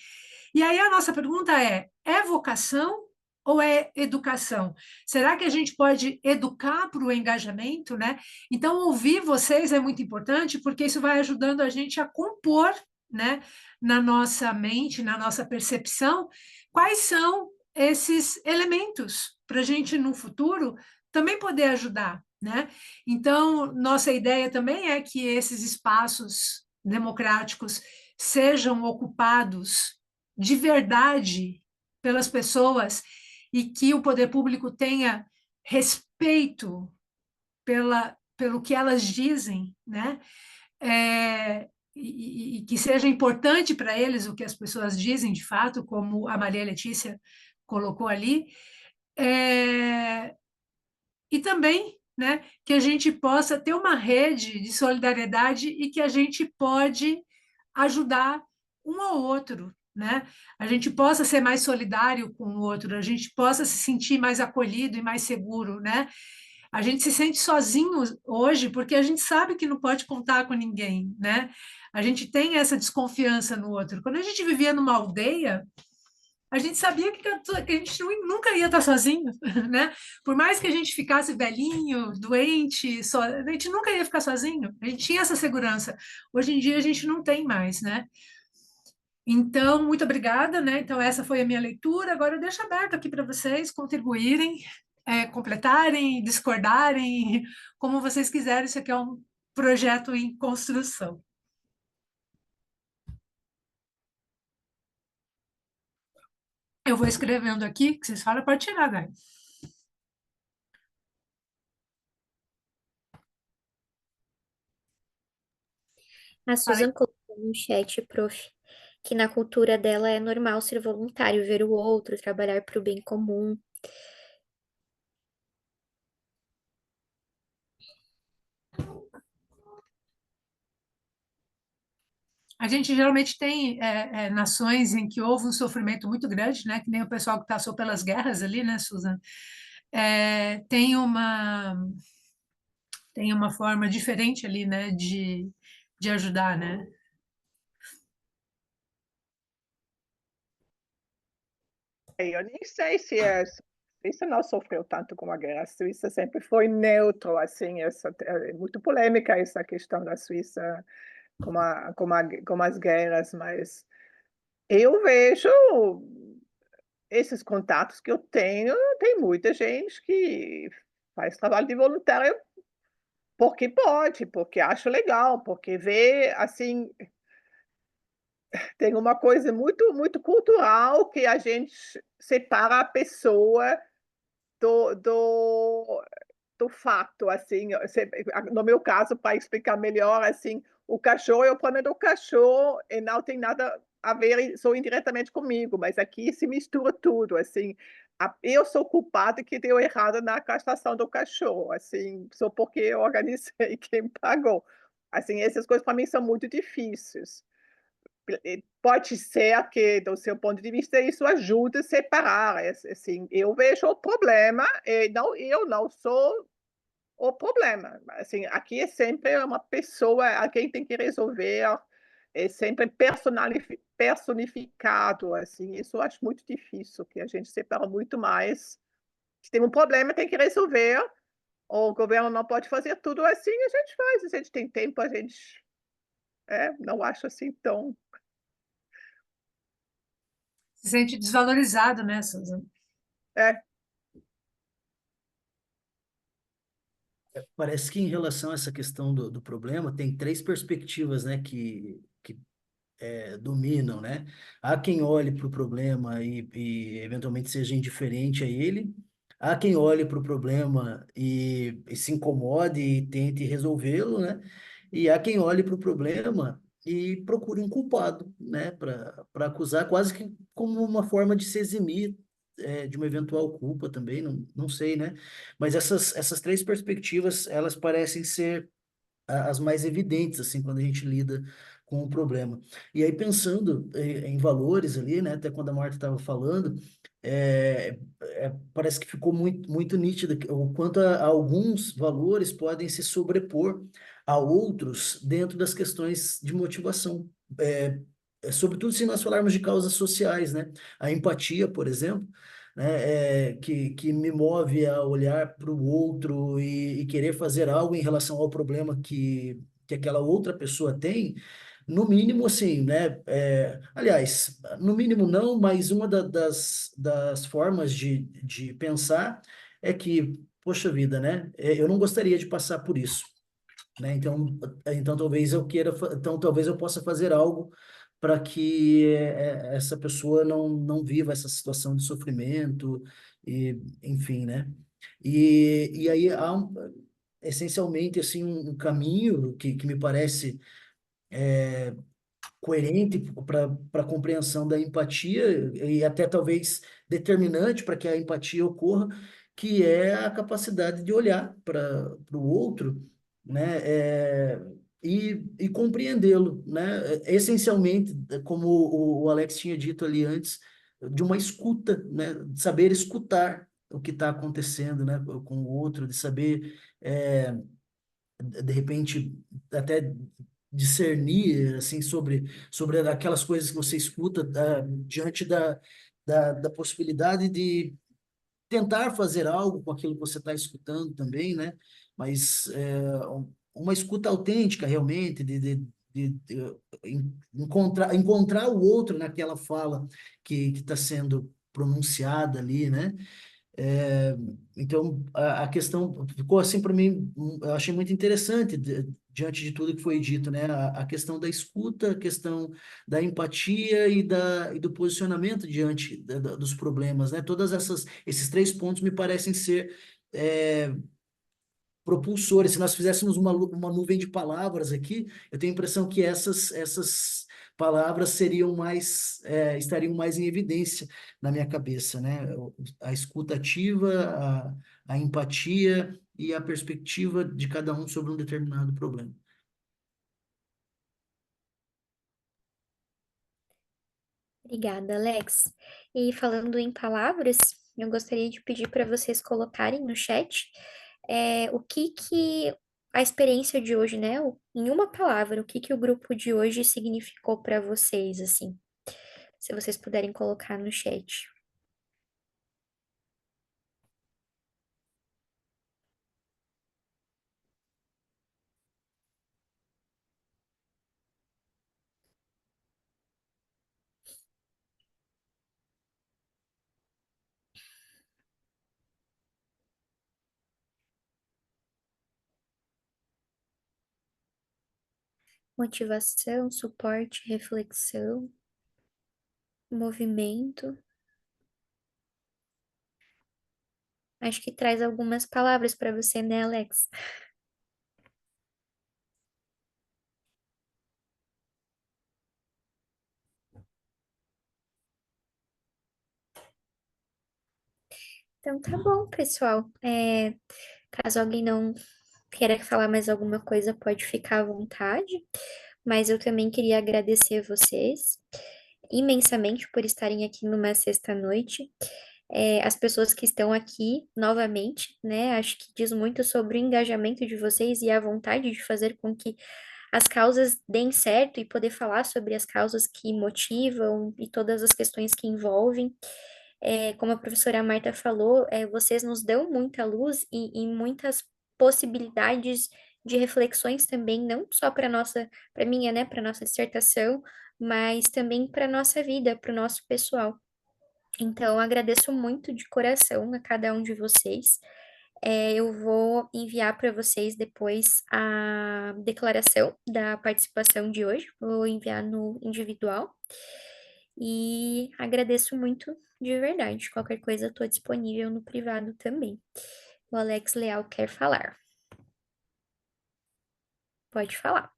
E aí a nossa pergunta é vocação ou é educação? Será que a gente pode educar para o engajamento, né? Então, ouvir vocês é muito importante, porque isso vai ajudando a gente a compor, né, na nossa mente, na nossa percepção, quais são esses elementos para a gente, no futuro, também poder ajudar, né? Então, nossa ideia também é que esses espaços democráticos sejam ocupados de verdade pelas pessoas e que o poder público tenha respeito pelo que elas dizem, né? e que seja importante para eles o que as pessoas dizem de fato, como a Maria Letícia colocou ali, é, e também, né, que a gente possa ter uma rede de solidariedade e que a gente pode ajudar um ao outro, né? A gente possa ser mais solidário com o outro, a gente possa se sentir mais acolhido e mais seguro, né? A gente se sente sozinho hoje porque a gente sabe que não pode contar com ninguém, né? A gente tem essa desconfiança no outro. Quando a gente vivia numa aldeia, a gente sabia que a gente nunca ia estar sozinho, né? Por mais que a gente ficasse velhinho, doente, a gente nunca ia ficar sozinho. A gente tinha essa segurança. Hoje em dia a gente não tem mais, né? Então, muito obrigada, né? Então, essa foi a minha leitura. Agora eu deixo aberto aqui para vocês contribuírem, completarem, discordarem, como vocês quiserem. Isso aqui é um projeto em construção. Eu vou escrevendo aqui, que vocês falam, pode tirar, né? A Susan colocou no chat, prof, que na cultura dela é normal ser voluntário, ver o outro, trabalhar para o bem comum. A gente geralmente tem nações em que houve um sofrimento muito grande, né? Que nem o pessoal que passou pelas guerras ali, né, Susan? Tem uma forma diferente ali, né, de ajudar, né? Eu nem sei se a Suíça não sofreu tanto com a guerra. A Suíça sempre foi neutro, assim, é muito polêmica essa questão da Suíça com as guerras, mas eu vejo esses contatos que eu tenho, tem muita gente que faz trabalho de voluntário porque pode, porque acha legal, porque vê, assim, tem uma coisa muito cultural que a gente separa a pessoa do, do, do fato, assim, no meu caso, para explicar melhor, assim, o cachorro é o problema do cachorro e não tem nada a ver só indiretamente comigo, mas aqui se mistura tudo, assim, eu sou culpada que deu errado na castração do cachorro, assim, só porque eu organizei quem pagou. Assim, essas coisas para mim são muito difíceis. Pode ser que, do seu ponto de vista, isso ajude a separar. Assim, eu vejo o problema e não, eu não sou o problema. Assim, aqui é sempre uma pessoa, alguém tem que resolver, é sempre personificado. Assim, isso eu acho muito difícil, que a gente separa muito mais. Se tem um problema, tem que resolver. O governo não pode fazer tudo assim, a gente faz. Se a gente tem tempo, a gente não acho assim tão. Se sente desvalorizado, né, Susan? É, Parece que em relação a essa questão do problema, tem três perspectivas, né, que dominam, né? Há quem olhe para o problema e eventualmente seja indiferente a ele, há quem olhe para o problema e se incomode e tente resolvê-lo, né? E há quem olhe para o problema e procure um culpado, né? Para acusar, quase que como uma forma de se eximir de uma eventual culpa também, não sei, né? Mas essas três perspectivas, elas parecem ser as mais evidentes, assim, quando a gente lida com o problema. E aí, pensando em valores ali, né, até quando a Marta estava falando, parece que ficou muito nítido o quanto alguns valores podem se sobrepor a outros dentro das questões de motivação. Sobretudo se nós falarmos de causas sociais, né? A empatia, por exemplo, né, que me move a olhar para o outro e querer fazer algo em relação ao problema que aquela outra pessoa tem, no mínimo, assim, né? Aliás, no mínimo não, mas uma das formas de pensar é que, poxa vida, né? Eu não gostaria de passar por isso, né? Então então talvez eu possa fazer algo para que essa pessoa não viva essa situação de sofrimento e enfim, né? E aí há essencialmente assim um caminho que me parece coerente para a compreensão da empatia e até talvez determinante para que a empatia ocorra, que é a capacidade de olhar para o outro, né, e compreendê-lo, né, essencialmente, como o Alex tinha dito ali antes, de uma escuta, né, de saber escutar o que está acontecendo, né, com o outro, de saber de repente até discernir assim sobre aquelas coisas que você escuta diante da possibilidade de tentar fazer algo com aquilo que você está escutando também, né? Mas uma escuta autêntica realmente encontrar o outro naquela fala que está sendo pronunciada ali, né? É, então, a questão ficou assim para mim, eu achei muito interessante, diante de tudo que foi dito, né? A questão da escuta, a questão da empatia e do posicionamento diante dos problemas, né? Esses três pontos me parecem ser é, propulsores. Se nós fizéssemos uma nuvem de palavras aqui, eu tenho a impressão que essas palavras estariam mais em evidência na minha cabeça, né? A escuta ativa, a empatia e a perspectiva de cada um sobre um determinado problema. Obrigada, Alex. E falando em palavras, eu gostaria de pedir para vocês colocarem no chat o que a experiência de hoje, né? Em uma palavra, o que o grupo de hoje significou para vocês, assim. Se vocês puderem colocar no chat. Motivação, suporte, reflexão, movimento. Acho que traz algumas palavras para você, né, Alex? Então tá bom, pessoal. Caso alguém não queira falar mais alguma coisa, pode ficar à vontade. Mas eu também queria agradecer vocês imensamente por estarem aqui numa sexta-noite. As pessoas que estão aqui novamente, né? Acho que diz muito sobre o engajamento de vocês e a vontade de fazer com que as causas deem certo e poder falar sobre as causas que motivam e todas as questões que envolvem. Como a professora Marta falou, vocês nos dão muita luz e muitas possibilidades de reflexões também, não só para minha, né, para nossa dissertação, mas também para nossa vida, para o nosso pessoal. Então, agradeço muito de coração a cada um de vocês. Eu vou enviar para vocês depois a declaração da participação de hoje, vou enviar no individual. E agradeço muito de verdade. Qualquer coisa, estou disponível no privado também. O Alex Leal quer falar. Pode falar.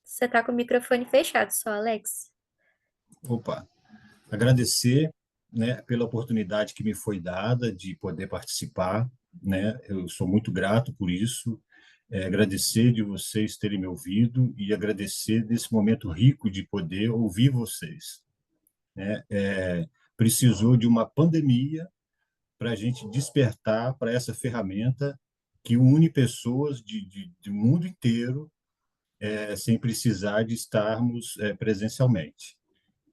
Você está com o microfone fechado, só, Alex. Opa, agradecer, né, pela oportunidade que me foi dada de poder participar, né? Eu sou muito grato por isso. Agradecer de vocês terem me ouvido e agradecer desse momento rico de poder ouvir vocês, né? Precisou de uma pandemia para a gente despertar para essa ferramenta que une pessoas do mundo inteiro, sem precisar de estarmos presencialmente.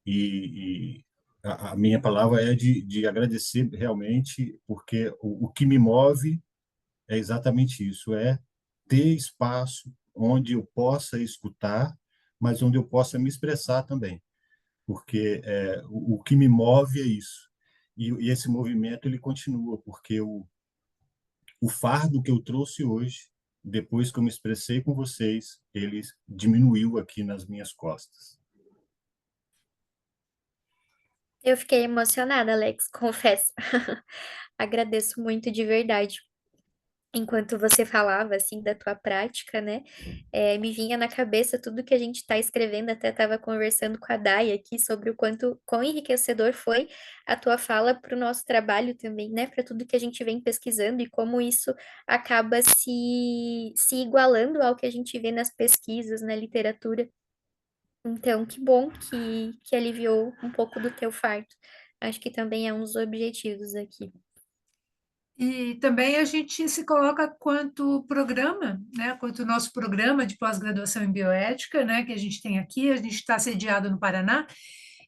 E a minha palavra é de agradecer realmente, porque o que me move é exatamente isso, é ter espaço onde eu possa escutar, mas onde eu possa me expressar também, porque o que me move é isso. E esse movimento ele continua, porque o fardo que eu trouxe hoje, depois que eu me expressei com vocês, ele diminuiu aqui nas minhas costas. Eu fiquei emocionada, Alex, confesso. Agradeço muito de verdade. enquanto você falava, assim, da tua prática, né, me vinha na cabeça tudo que a gente está escrevendo, até estava conversando com a Day aqui sobre o quão enriquecedor foi a tua fala para o nosso trabalho também, né, para tudo que a gente vem pesquisando e como isso acaba se igualando ao que a gente vê nas pesquisas, na literatura. Então, que bom que aliviou um pouco do teu fardo. Acho que também é um dos objetivos aqui. E também a gente se coloca quanto programa, né, quanto nosso programa de pós-graduação em bioética, né, que a gente tem aqui. A gente está sediado no Paraná,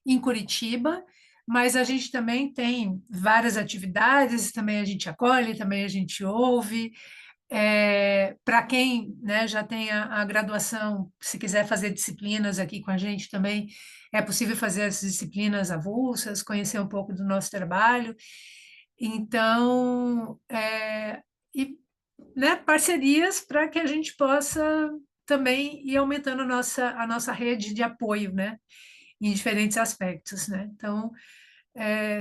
em Curitiba, mas a gente também tem várias atividades, também a gente acolhe, também a gente ouve. Para quem, né, já tem a graduação, se quiser fazer disciplinas aqui com a gente também, é possível fazer essas disciplinas avulsas, conhecer um pouco do nosso trabalho. Então, e, né, parcerias para que a gente possa também ir aumentando a nossa rede de apoio, né, em diferentes aspectos, né? Então,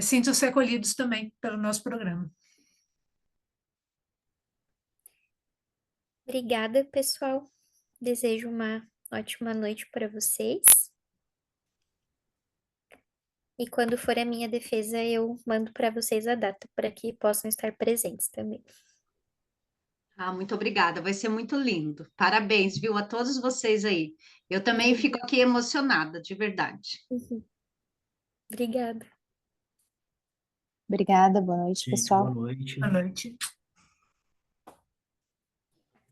sintam-se acolhidos também pelo nosso programa. Obrigada, pessoal. Desejo uma ótima noite para vocês. E quando for a minha defesa, eu mando para vocês a data para que possam estar presentes também. Ah, muito obrigada, vai ser muito lindo. Parabéns, viu, a todos vocês aí. Eu também fico aqui emocionada, de verdade. Uhum. Obrigada. Obrigada, boa noite, Gente, boa pessoal. noite. Boa noite.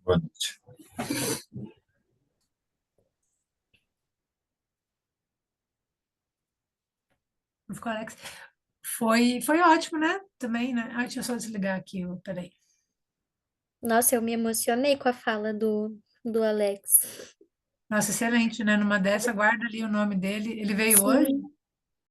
Boa noite. Não ficou, Alex? Foi ótimo, né? Também, né? Ah, deixa eu só desligar aqui, peraí. Nossa, eu me emocionei com a fala do Alex. Nossa, excelente, né? Numa dessa, guarda ali o nome dele. Ele veio hoje? Sim,